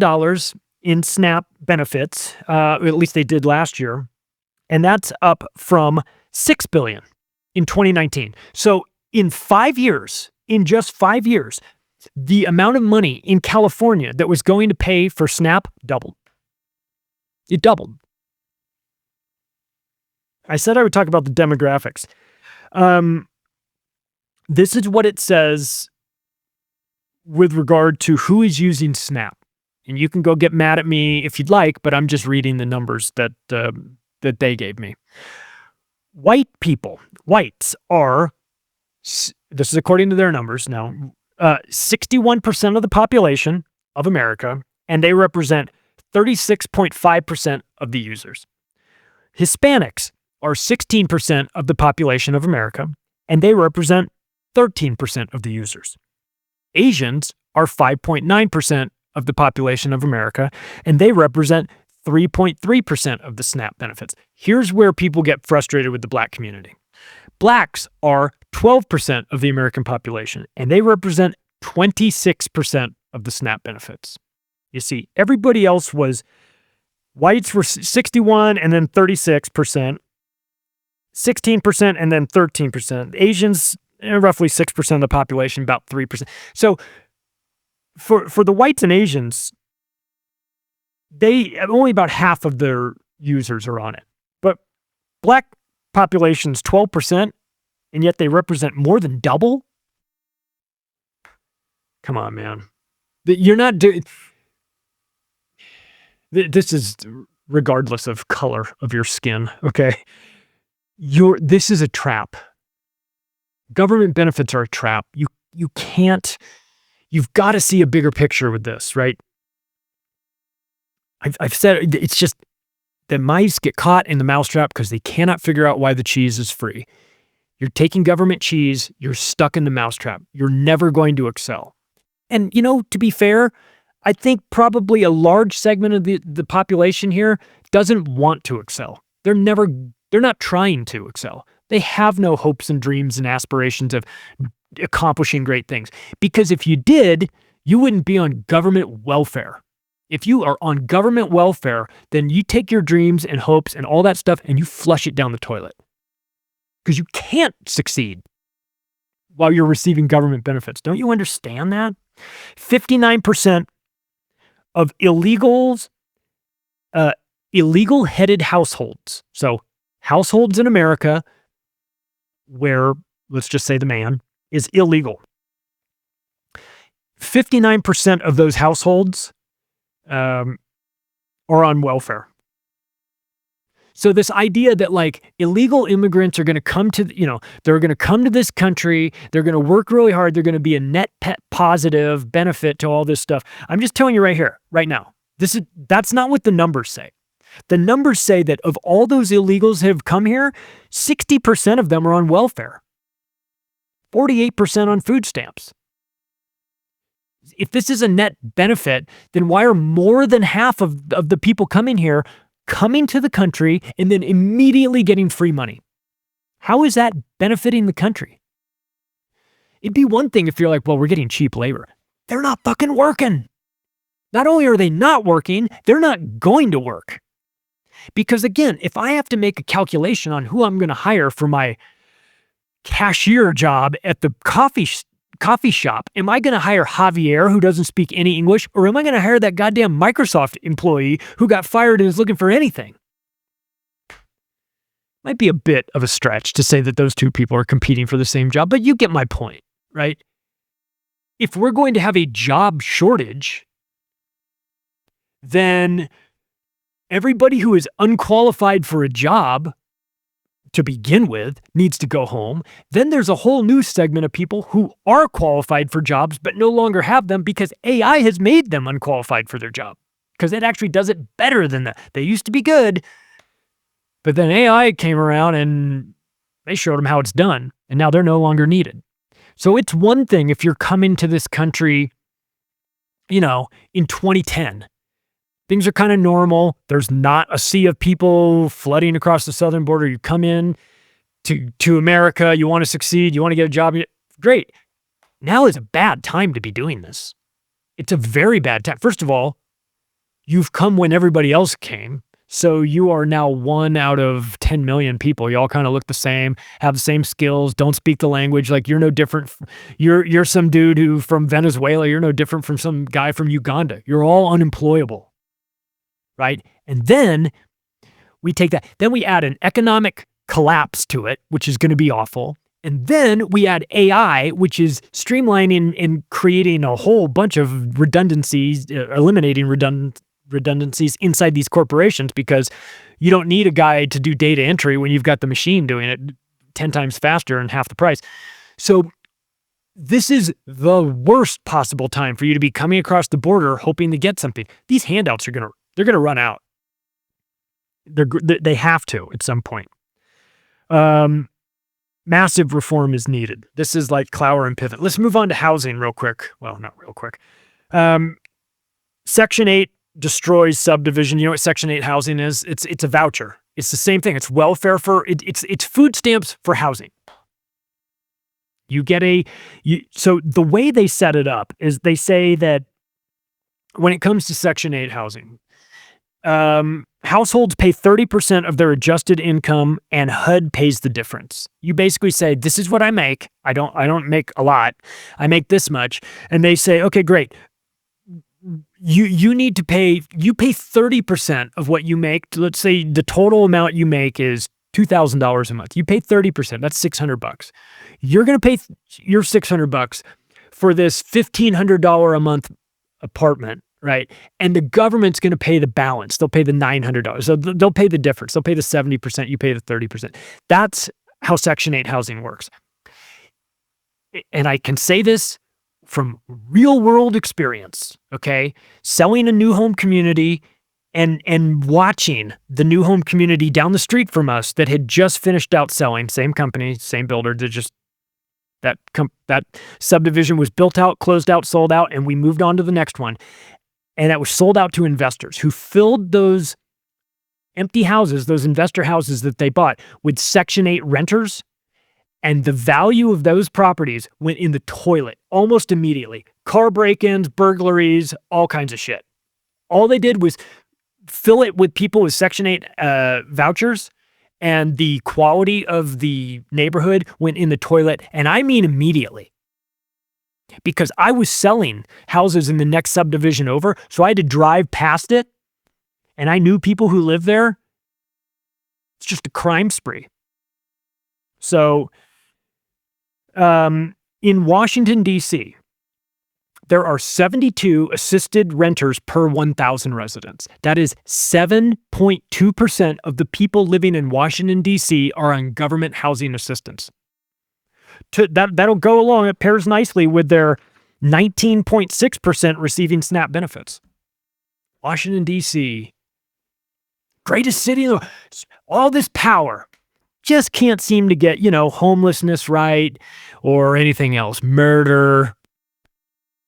in SNAP benefits, at least they did last year, and that's up from $6 billion in 2019. So in just 5 years, the amount of money in California that was going to pay for SNAP doubled. It doubled. I said I would talk about the demographics. This is what it says with regard to who is using SNAP. And you can go get mad at me if you'd like, but I'm just reading the numbers that they gave me. Whites are, this is according to their numbers now, 61% of the population of America, and they represent 36.5% of the users. Hispanics are 16% of the population of America, and they represent 13% of the users. Asians are 5.9% of the population of America, and they represent 3.3% of the SNAP benefits. Here's where people get frustrated with the Black community. Blacks are 12% of the American population, and they represent 26% of the SNAP benefits. You see, everybody else was, whites were 61 and then 36%, 16% and then 13%. Asians, roughly 6% of the population, about 3%. So for the whites and Asians, they only about half of their users are on it. But Black population's 12%, and yet they represent more than double? Come on, man. You're not doing... This is regardless of color of your skin, okay? This is a trap. Government benefits are a trap. You can't... You've got to see a bigger picture with this, right? I've said it's just the mice get caught in the mousetrap because they cannot figure out why the cheese is free. You're taking government cheese, you're stuck in the mousetrap. You're never going to excel. And, to be fair, I think probably a large segment of the population here doesn't want to excel. They're not trying to excel. They have no hopes and dreams and aspirations of accomplishing great things. Because if you did, you wouldn't be on government welfare. If you are on government welfare, then you take your dreams and hopes and all that stuff and you flush it down the toilet. Because you can't succeed while you're receiving government benefits. Don't you understand that? 59% of illegal-headed households. So households in America where, let's just say the man, is illegal. 59% of those households are on welfare. So this idea that illegal immigrants are going to come to, they're going to come to this country, they're going to work really hard, they're going to be a net positive benefit to all this stuff. I'm just telling you right here, right now, that's not what the numbers say. The numbers say that of all those illegals that have come here, 60% of them are on welfare. 48% on food stamps. If this is a net benefit, then why are more than half of the people coming here coming to the country and then immediately getting free money? How is that benefiting the country? It'd be one thing if you're like, well, we're getting cheap labor. They're not fucking working. Not only are they not working, they're not going to work. Because again, if I have to make a calculation on who I'm going to hire for my cashier job at the coffee shop, am I going to hire Javier, who doesn't speak any English, or am I going to hire that goddamn Microsoft employee who got fired and is looking for anything? Might be a bit of a stretch to say that those two people are competing for the same job, but you get my point, right? If we're going to have a job shortage, then everybody who is unqualified for a job to begin with needs to go home. Then there's a whole new segment of people who are qualified for jobs but no longer have them because AI has made them unqualified for their job because it actually does it better than that. They used to be good, but then AI came around and they showed them how it's done, and now they're no longer needed. So it's one thing if you're coming to this country, in 2010. Things are kind of normal. There's not a sea of people flooding across the southern border. You come in to America, you want to succeed, you want to get a job. Great. Now is a bad time to be doing this. It's a very bad time. First of all, you've come when everybody else came. So you are now 1 out of 10 million people. You all kind of look the same, have the same skills, don't speak the language. Like you're no different. You're some dude who from Venezuela. You're no different from some guy from Uganda. You're all unemployable. Right? And then we take that, then we add an economic collapse to it, which is going to be awful. And then we add AI, which is streamlining and creating a whole bunch of redundancies, eliminating redundancies inside these corporations because you don't need a guy to do data entry when you've got the machine doing it 10 times faster and half the price. So this is the worst possible time for you to be coming across the border hoping to get something. These handouts they're going to run out. They have to at some point. massive reform is needed. This is like Clower and Pivot. Let's move on to housing real quick. Well, not real quick. Section 8 destroys subdivision. You know what Section 8 housing is? It's a voucher. It's the same thing. It's welfare for it's food stamps for housing. You get so the way they set it up is they say that when it comes to Section 8 housing, households pay 30% of their adjusted income and HUD pays the difference. You basically say, this is what I make. I don't make a lot. I make this much. And they say, okay, great. You need to pay 30% of what you make. Let's say the total amount you make is $2,000 a month. You pay 30%. That's $600. You're going to pay your $600 for this $1,500 a month apartment, right? And the government's going to pay the balance. They'll pay the $900. So they'll pay the difference. They'll pay the 70%. You pay the 30%. That's how Section 8 housing works. And I can say this from real world experience, okay? Selling a new home community and watching the new home community down the street from us that had just finished out selling, same company, same builder, that subdivision was built out, closed out, sold out, and we moved on to the next one. And that was sold out to investors who filled those empty houses, those investor houses that they bought with Section 8 renters. And the value of those properties went in the toilet almost immediately. Car break-ins, burglaries, all kinds of shit. All they did was fill it with people with Section 8 vouchers, and the quality of the neighborhood went in the toilet. And I mean immediately. Because I was selling houses in the next subdivision over, so I had to drive past it, and I knew people who lived there. It's just a crime spree. So, in Washington, D.C., there are 72 assisted renters per 1,000 residents. That is 7.2% of the people living in Washington, D.C. are on government housing assistance. That'll go along. It pairs nicely with their 19.6% receiving SNAP benefits. Washington, D.C., greatest city in the world, all this power, just can't seem to get, homelessness right or anything else. Murder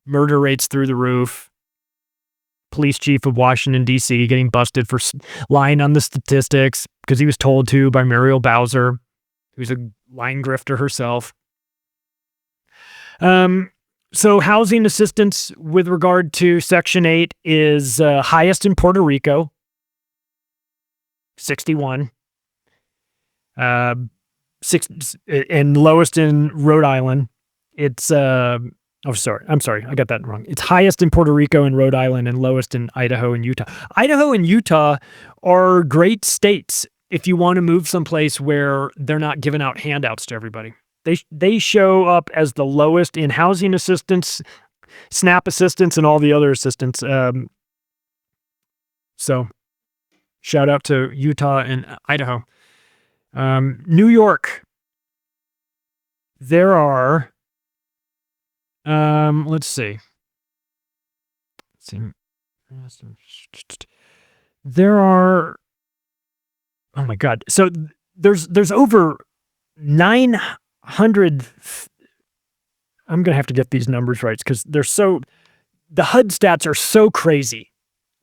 rates through the roof. Police chief of Washington, D.C. getting busted for lying on the statistics because he was told to by Muriel Bowser, who's a line grifter herself. So housing assistance with regard to Section 8 is highest in Puerto Rico, 61. And lowest in Rhode Island. It's I'm sorry, I got that wrong. It's highest in Puerto Rico and Rhode Island and lowest in Idaho and Utah. Idaho and Utah are great states if you want to move someplace where they're not giving out handouts to everybody. They show up as the lowest in housing assistance, SNAP assistance, and all the other assistance. So shout out to Utah and Idaho. New York, there are, let's see. There are, oh my God. So there's over 900, I'm going to have to get these numbers right because the HUD stats are so crazy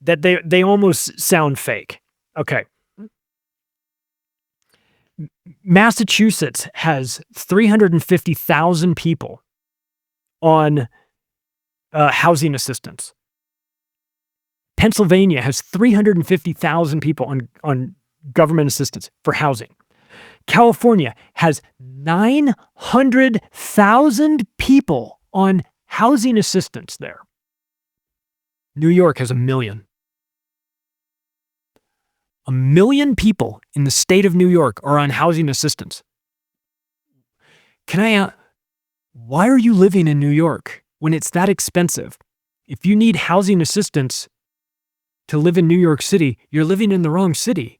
that they almost sound fake. Okay. Massachusetts has 350,000 people on housing assistance. Pennsylvania has 350,000 people on government assistance for housing. California has 900,000 people on housing assistance there. New York has 1 million. 1 million people in the state of New York are on housing assistance. Why are you living in New York when it's that expensive? If you need housing assistance to live in New York City, you're living in the wrong city.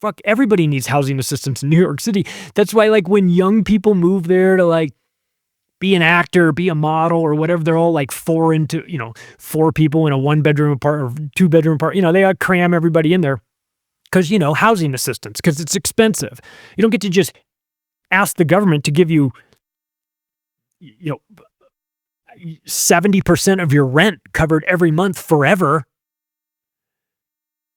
Fuck, everybody needs housing assistance in New York City. That's why, when young people move there to, be an actor, be a model, or whatever, they're all, 4 people in a 1-bedroom apartment or 2-bedroom apartment. They cram everybody in there because, housing assistance, because it's expensive. You don't get to just ask the government to give you, 70% of your rent covered every month forever.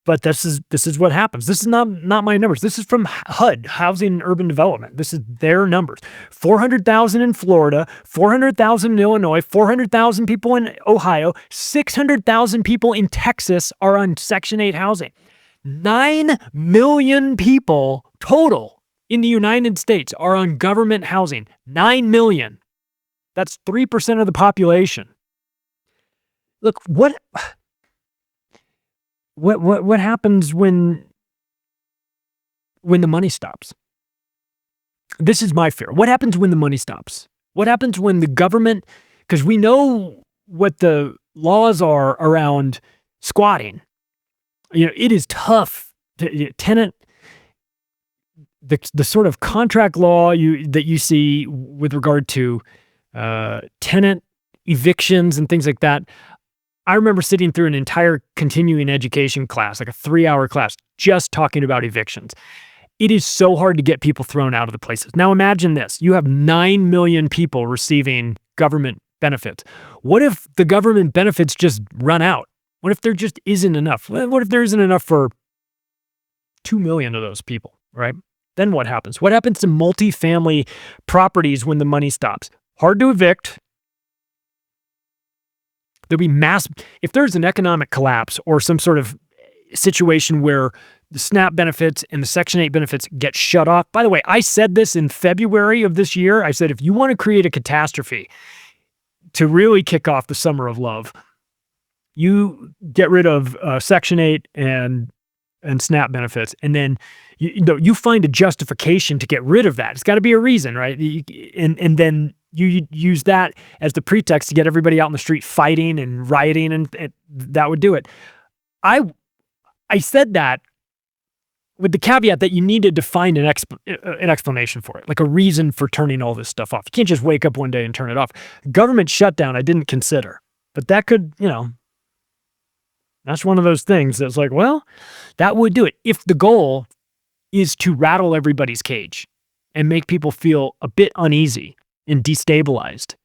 But this is what happens. This is not my numbers. This is from HUD, Housing and Urban Development. This is their numbers. 400,000 in Florida, 400,000 in Illinois, 400,000 people in Ohio, 600,000 people in Texas are on Section 8 housing. 9 million people total in the United States are on government housing. 9 million. That's 3% of the population. Look, what happens when the money stops? This is my fear. What happens when the money stops? What happens when the government, because we know what the laws are around squatting. It is tough to tenant, the sort of contract law that you see with regard to tenant evictions and things like that. I remember sitting through an entire continuing education class, like a 3-hour class, just talking about evictions. It is so hard to get people thrown out of the places. Now imagine this. You have 9 million people receiving government benefits. What if the government benefits just run out? What if there just isn't enough? What if there isn't enough for 2 million of those people, right? Then what happens? What happens to multifamily properties when the money stops? Hard to evict. There'll be if there's an economic collapse or some sort of situation where the SNAP benefits and the Section 8 benefits get shut off. By the way, I said this in February of this year. I said, if you want to create a catastrophe to really kick off the summer of love, you get rid of Section 8 and SNAP benefits, and then you find a justification to get rid of that. It's got to be a reason, right? And then you use that as the pretext to get everybody out in the street fighting and rioting, and that would do it. I said that with the caveat that you needed to find an explanation for it, like a reason for turning all this stuff off. You can't just wake up one day and turn it off. Government shutdown, I didn't consider, but that could, that's one of those things that's like, well, that would do it. If the goal is to rattle everybody's cage and make people feel a bit uneasy and destabilized,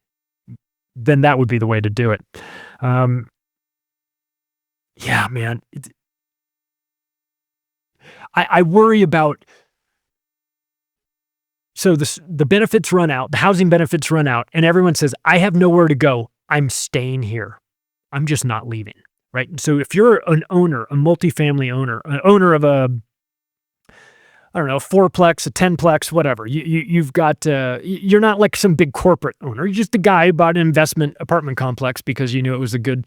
then that would be the way to do it. Yeah, man. I worry about, so the benefits run out, the housing benefits run out, and everyone says, I have nowhere to go. I'm staying here. I'm just not leaving, right? So if you're an owner, a multifamily owner, an owner of a 4-plex, a 10-plex, whatever. You've got, you're not like some big corporate owner. You're just a guy who bought an investment apartment complex because you knew it was a good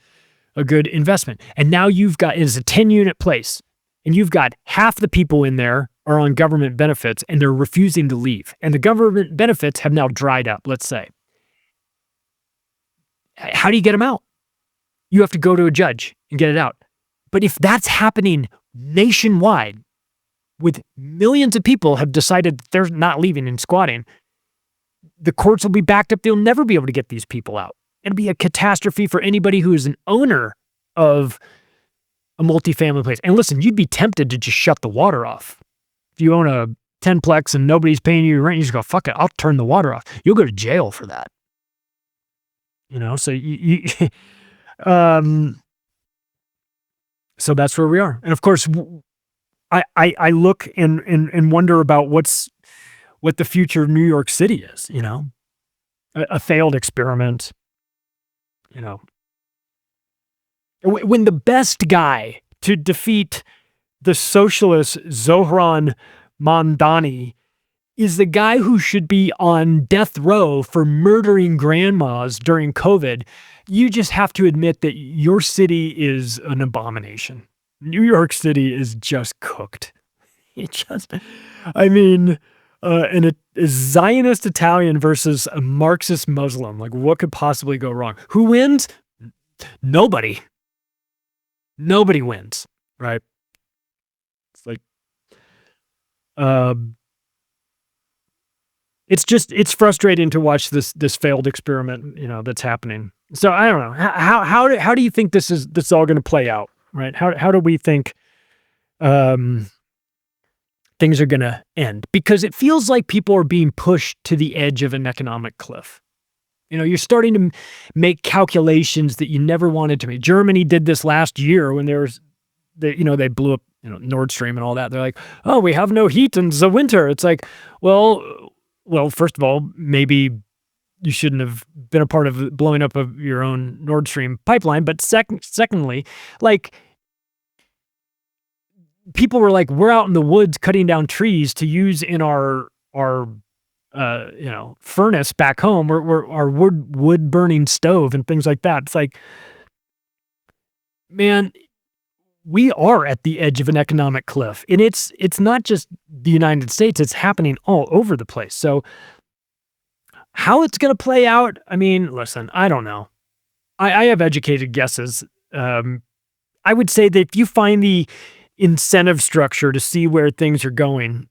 investment. And now you've got, it is a 10-unit place, and you've got half the people in there are on government benefits and they're refusing to leave. And the government benefits have now dried up, let's say. How do you get them out? You have to go to a judge and get it out. But if that's happening nationwide, with millions of people have decided that they're not leaving and squatting, the courts will be backed up. They'll never be able to get these people out. It'll be a catastrophe for anybody who is an owner of a multifamily place. And listen, you'd be tempted to just shut the water off. If you own a 10-plex and nobody's paying you your rent, you just go, fuck it, I'll turn the water off. You'll go to jail for that. So so that's where we are. And of course, I look and wonder about what the future of New York City is, a failed experiment, When the best guy to defeat the socialist Zohran Mamdani is the guy who should be on death row for murdering grandmas during COVID, you just have to admit that your city is an abomination. New York City is just cooked. A Zionist Italian versus a Marxist Muslim. Like, what could possibly go wrong? Who wins? Nobody. Nobody wins, right? It's like, it's frustrating to watch this failed experiment, that's happening. So I don't know. How do you think this is all going to play out, right? How do we think things are going to end, because it feels like people are being pushed to the edge of an economic cliff. You're starting to make calculations that you never wanted to make. Germany did this last year when they blew up, Nord Stream and all that. They're like, oh, we have no heat in the winter. It's like, well, first of all, maybe you shouldn't have been a part of blowing up of your own Nord Stream pipeline. But secondly, like, people were like, we're out in the woods cutting down trees to use in our furnace back home. We're our wood burning stove and things like that. It's like, man, we are at the edge of an economic cliff, and it's not just the United States. It's happening all over the place. So how it's going to play out, I mean, listen, I don't know. I have educated guesses. I would say that if you find the incentive structure to see where things are going,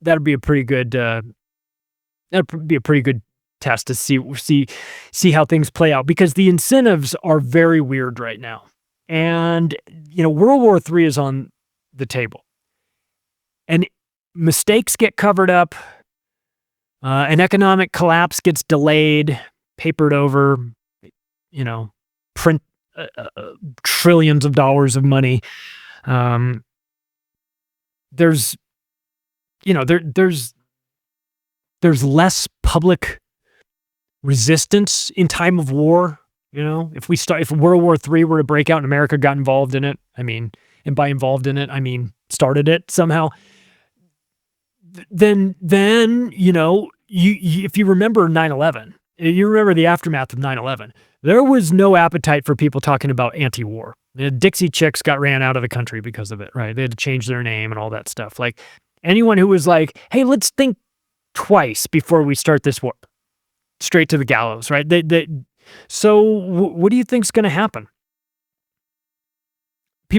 that'd be a pretty good test to see how things play out, because the incentives are very weird right now. And World War III is on the table, and mistakes get covered up, an economic collapse gets delayed, papered over, print trillions of dollars of money. There's less public resistance in time of war. If World War III were to break out and America got involved in it, and by involved in it, I mean started it somehow, then if you remember 9/11, you remember the aftermath of 9/11, there was no appetite for people talking about anti-war. The Dixie Chicks got ran out of the country because of it, right? They had to change their name and all that stuff. Like, anyone who was like, hey, let's think twice before we start this war, straight to the gallows, right? So what do you think's going to happen?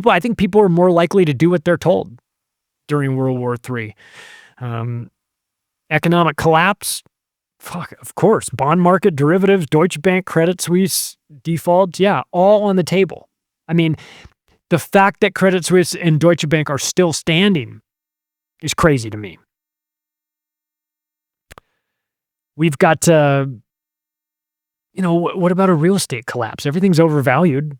I think people are more likely to do what they're told during World War III. Economic collapse, of course. Bond market, derivatives, Deutsche Bank, Credit Suisse, defaults, yeah, all on the table. I mean, the fact that Credit Suisse and Deutsche Bank are still standing is crazy to me. We've got, what about a real estate collapse? Everything's overvalued.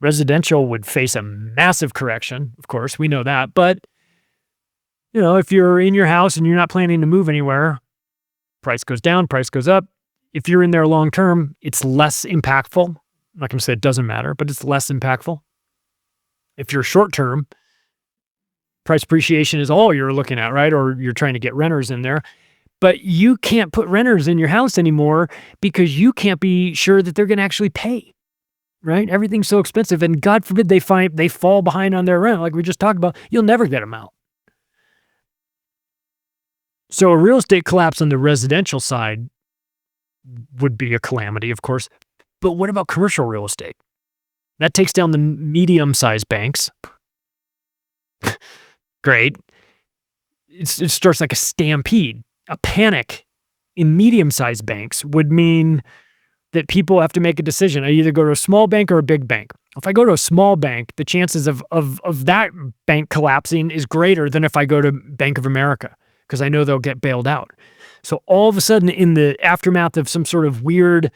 Residential would face a massive correction, of course, we know that. But, if you're in your house and you're not planning to move anywhere, price goes down, price goes up. If you're in there long term, it's less impactful. I'm not going to say it doesn't matter, but it's less impactful. If you're short term, price appreciation is all you're looking at, right? Or you're trying to get renters in there. But you can't put renters in your house anymore because you can't be sure that they're going to actually pay, right? Everything's so expensive, and God forbid they fall behind on their rent, like we just talked about. You'll never get them out. So a real estate collapse on the residential side would be a calamity, of course. But what about commercial real estate? That takes down the medium-sized banks. Great. It starts like a stampede. A panic in medium-sized banks would mean that people have to make a decision. I either go to a small bank or a big bank. If I go to a small bank, the chances of that bank collapsing is greater than if I go to Bank of America, because I know they'll get bailed out. So all of a sudden, in the aftermath of some sort of weird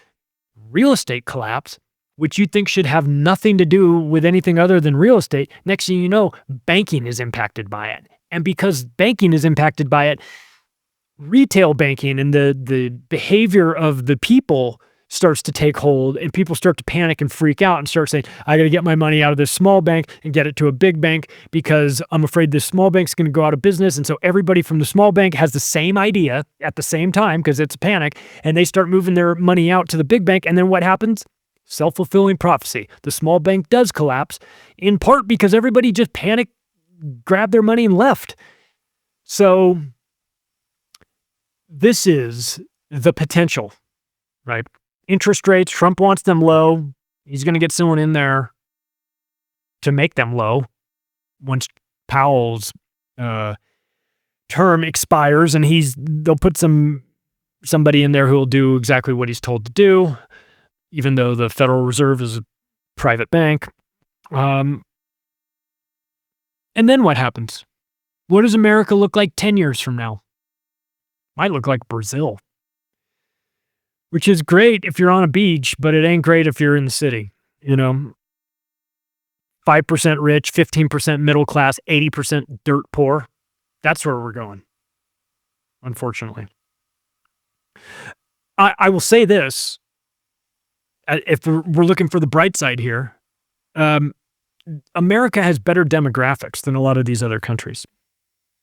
real estate collapse, which you think should have nothing to do with anything other than real estate, next thing you know, banking is impacted by it. And because banking is impacted by it, retail banking and the behavior of the people starts to take hold, and people start to panic and freak out and start saying, I got to get my money out of this small bank and get it to a big bank because I'm afraid this small bank's going to go out of business. And so everybody from the small bank has the same idea at the same time because it's a panic, and they start moving their money out to the big bank. And then what happens? Self-fulfilling prophecy. The small bank does collapse, in part because everybody just panicked, grabbed their money and left. So this is the potential, right? Interest rates, Trump wants them low. He's going to get someone in there to make them low once Powell's term expires, and they'll put somebody in there who will do exactly what he's told to do, even though the Federal Reserve is a private bank. And then what happens? What does America look like 10 years from now? Might look like Brazil, which is great if you're on a beach, but it ain't great if you're in the city, 5% rich, 15% middle class, 80% dirt poor. That's where we're going, unfortunately. I will say this, if we're looking for the bright side here, America has better demographics than a lot of these other countries.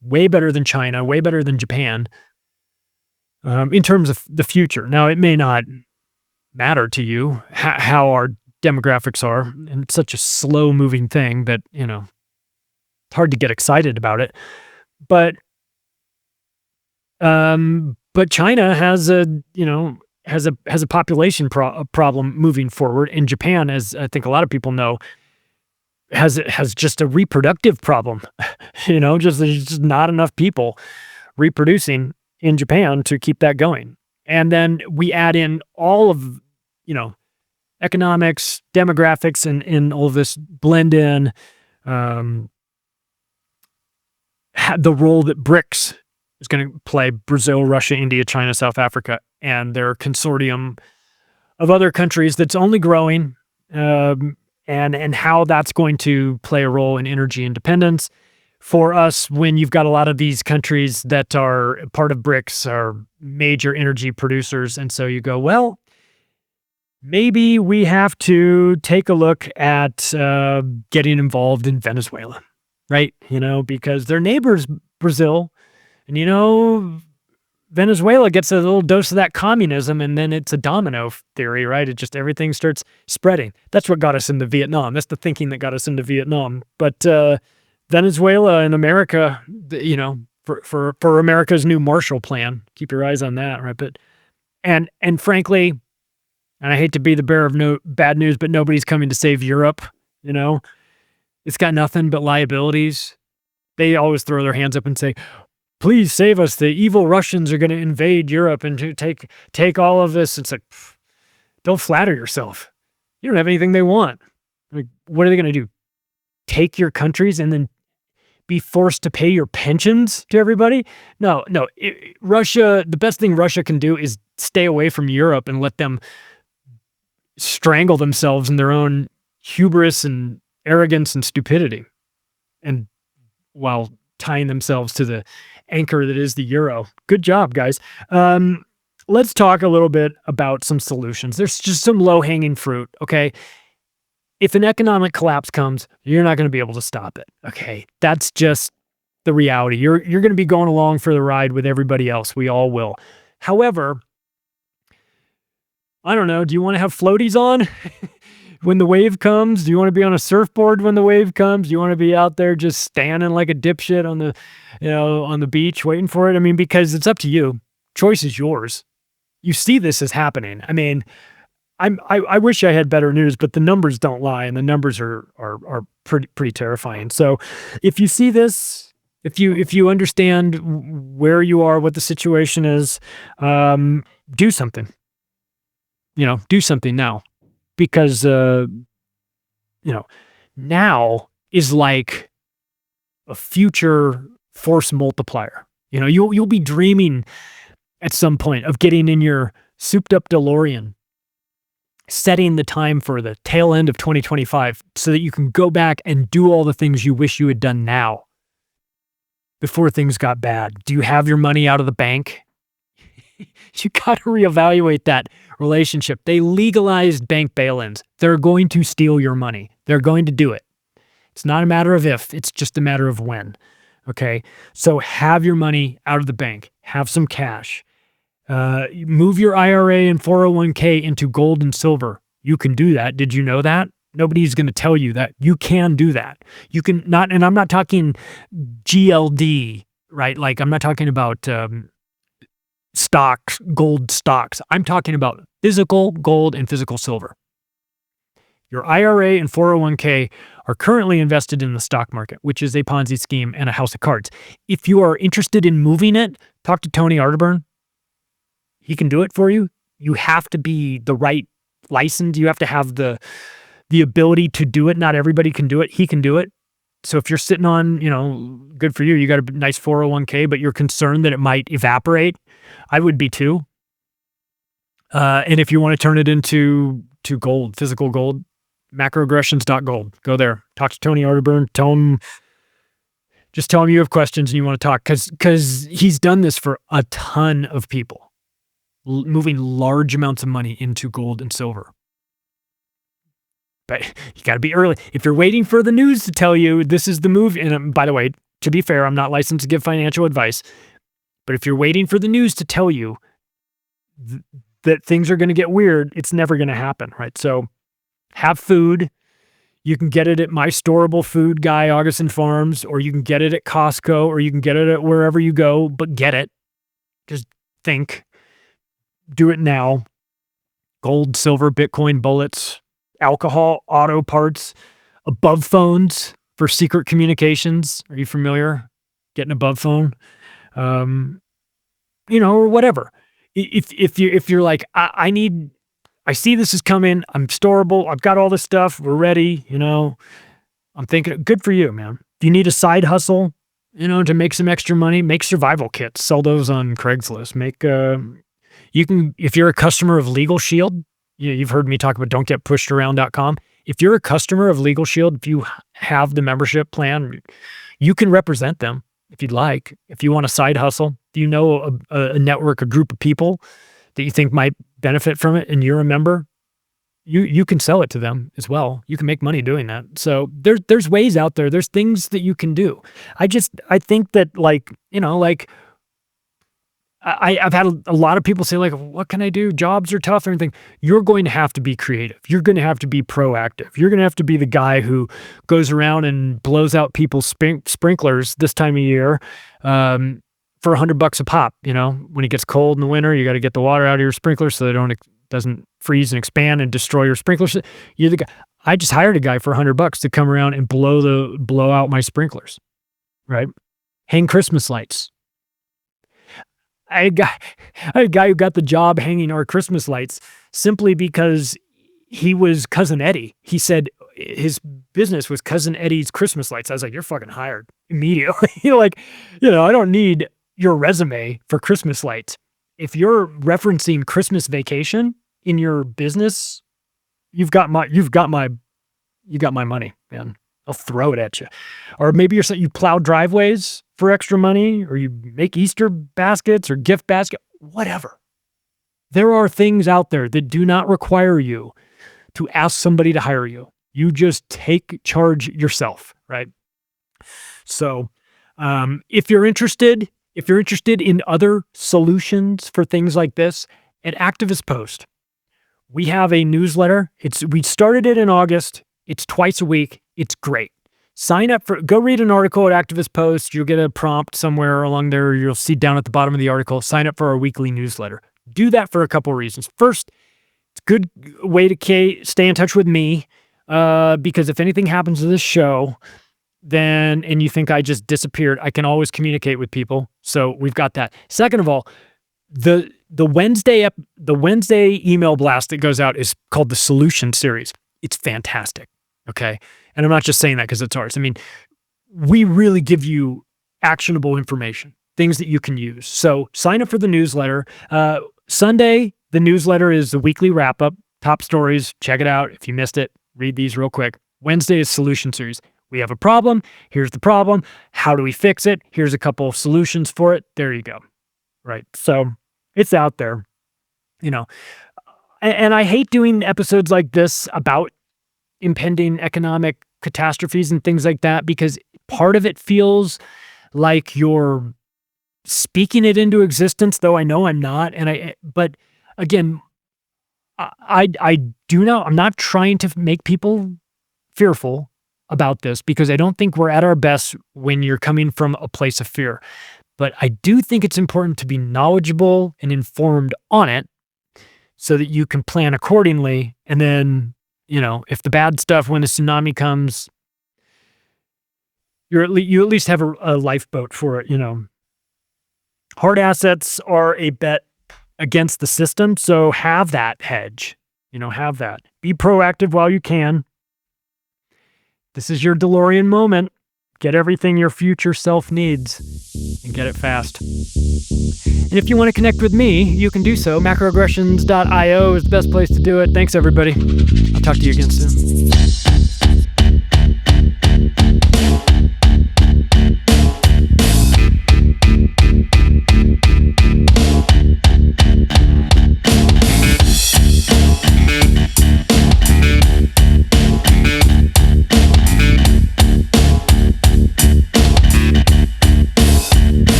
Way better than China, way better than Japan, in terms of the future. Now, it may not matter to you how our demographics are, and it's such a slow-moving thing that, it's hard to get excited about it. But China has a population problem moving forward, and Japan, as I think a lot of people know, has just a reproductive problem. There's just not enough people reproducing in Japan to keep that going. And then we add in all of, economics, demographics, and all of this blend in the role that BRICS is going to play: Brazil, Russia, India, China, South Africa, and their consortium of other countries that's only growing, and how that's going to play a role in energy independence for us when you've got a lot of these countries that are part of BRICS are major energy producers. And so you go, well, maybe we have to take a look at getting involved in Venezuela, right? Because their neighbors, Brazil, and Venezuela gets a little dose of that communism, and then it's a domino theory, right? It just, everything starts spreading. That's what got us into Vietnam. That's the thinking that got us into Vietnam. But Venezuela and America, for America's new Marshall Plan, keep your eyes on that, right? But and frankly, and I hate to be the bearer of no bad news, but nobody's coming to save Europe. It's got nothing but liabilities. They always throw their hands up and say, please save us. The evil Russians are going to invade Europe and to take all of this. It's like, don't flatter yourself. You don't have anything they want. Like, what are they going to do? Take your countries and then be forced to pay your pensions to everybody? No. Russia, the best thing Russia can do is stay away from Europe and let them strangle themselves in their own hubris and arrogance and stupidity, and while tying themselves to the anchor that is the euro. Good job, guys. Let's talk a little bit about some solutions. There's just some low-hanging fruit, okay? If an economic collapse comes, you're not going to be able to stop it, okay? That's just the reality. You're going to be going along for the ride with everybody else. We all will. However, I don't know, do you want to have floaties on when the wave comes? Do you want to be on a surfboard when the wave comes? Do you want to be out there just standing like a dipshit on the, on the beach waiting for it? I mean, because it's up to you. Choice is yours. You see this is happening. I mean, I wish I had better news, but the numbers don't lie, and the numbers are pretty terrifying. So if you see this, if you understand where you are, what the situation is, do something. Do something now, because now is like a future force multiplier. You'll be dreaming at some point of getting in your souped up DeLorean, setting the time for the tail end of 2025 so that you can go back and do all the things you wish you had done now before things got bad. Do you have your money out of the bank? You got to reevaluate that relationship. They legalized bank bail-ins. They're going to steal your money. They're going to do it. It's not a matter of if, it's just a matter of when. Okay? So have your money out of the bank. Have some cash. Move your IRA and 401k into gold and silver. You can do that. Did you know that? Nobody's going to tell you that. You can do that. You can not, and I'm not talking GLD, right? Like, I'm not talking about stocks, gold stocks. I'm talking about physical gold and physical silver. Your IRA and 401k are currently invested in the stock market, which is a Ponzi scheme and a house of cards. If you are interested in moving it, talk to Tony Arterburn. He can do it for you. You have to be the right license. You have to have the ability to do it. Not everybody can do it. He can do it. So if you're sitting on, good for you, you got a nice 401k, but you're concerned that it might evaporate, I would be too. And if you want to turn it into gold, physical gold, macroaggressions.gold. Go there. Talk to Tony Arterburn. Just tell him you have questions and you want to talk, because he's done this for a ton of people, moving large amounts of money into gold and silver. But you got to be early. If you're waiting for the news to tell you this is the move, and by the way, to be fair, I'm not licensed to give financial advice, but if you're waiting for the news to tell you that things are going to get weird, it's never going to happen, right? So have food. You can get it at My Storable Food Guy, Augustin Farms, or you can get it at Costco, or you can get it at wherever you go, but get it. Just think. Do it now. Gold, silver, Bitcoin, bullets, alcohol, auto parts, above phones for secret communications. Are you familiar? Getting above phone, or whatever. If you're like, I see this is coming. I'm storable. I've got all this stuff. We're ready. I'm thinking, good for you, man. If you need a side hustle, to make some extra money, make survival kits. Sell those on Craigslist. You can, if you're a customer of Legal Shield, you've heard me talk about don'tgetpushedAround.com. If you're a customer of Legal Shield, if you have the membership plan, you can represent them if you'd like. If you want a side hustle, if you know a network, a group of people that you think might benefit from it and you're a member, you can sell it to them as well. You can make money doing that. So there's ways out there. There's things that you can do. I think that I've had a lot of people say, like, what can I do? Jobs are tough and everything. You're going to have to be creative. You're going to have to be proactive. You're going to have to be the guy who goes around and blows out people's sprinklers this time of year for $100 a pop. When it gets cold in the winter, you got to get the water out of your sprinklers so they doesn't freeze and expand and destroy your sprinklers. You're the guy. I just hired a guy for $100 to come around and blow out my sprinklers, right? Hang Christmas lights. I had a guy who got the job hanging our Christmas lights simply because he was Cousin Eddie. He said his business was Cousin Eddie's Christmas lights. I was like, you're fucking hired immediately. I don't need your resume for Christmas lights. If you're referencing Christmas vacation in your business, you got my money, man. I'll throw it at you. Or maybe you plow driveways for extra money, or you make Easter baskets or gift basket, whatever. There are things out there that do not require you to ask somebody to hire you. You just take charge yourself, right? So if you're interested in other solutions for things like this, at Activist Post, we have a newsletter. We started it in August. It's twice a week. It's great. Go read an article at Activist Post. You'll get a prompt somewhere along there. You'll see down at the bottom of the article, sign up for our weekly newsletter. Do that for a couple of reasons. First, it's a good way to stay in touch with me because if anything happens to this show, and you think I just disappeared, I can always communicate with people. So we've got that. Second of all, the Wednesday email blast that goes out is called the Solution Series. It's fantastic. Okay. And I'm not just saying that because it's ours. I mean, we really give you actionable information, things that you can use. So sign up for the newsletter. Sunday, the newsletter is the weekly wrap up, top stories. Check it out. If you missed it, read these real quick. Wednesday is Solution Series. We have a problem. Here's the problem. How do we fix it? Here's a couple of solutions for it. There you go. Right. So it's out there, and I hate doing episodes like this about impending economic catastrophes and things like that, because part of it feels like you're speaking it into existence, though I know I'm not. But again, I do know I'm not trying to make people fearful about this, because I don't think we're at our best when you're coming from a place of fear. But I do think it's important to be knowledgeable and informed on it so that you can plan accordingly. And then, if the bad stuff, when the tsunami comes, you at least have a lifeboat for it, Hard assets are a bet against the system, so have that hedge. Have that. Be proactive while you can. This is your DeLorean moment. Get everything your future self needs and get it fast. And if you want to connect with me, you can do so. Macroaggressions.io is the best place to do it. Thanks, everybody. I'll talk to you again soon.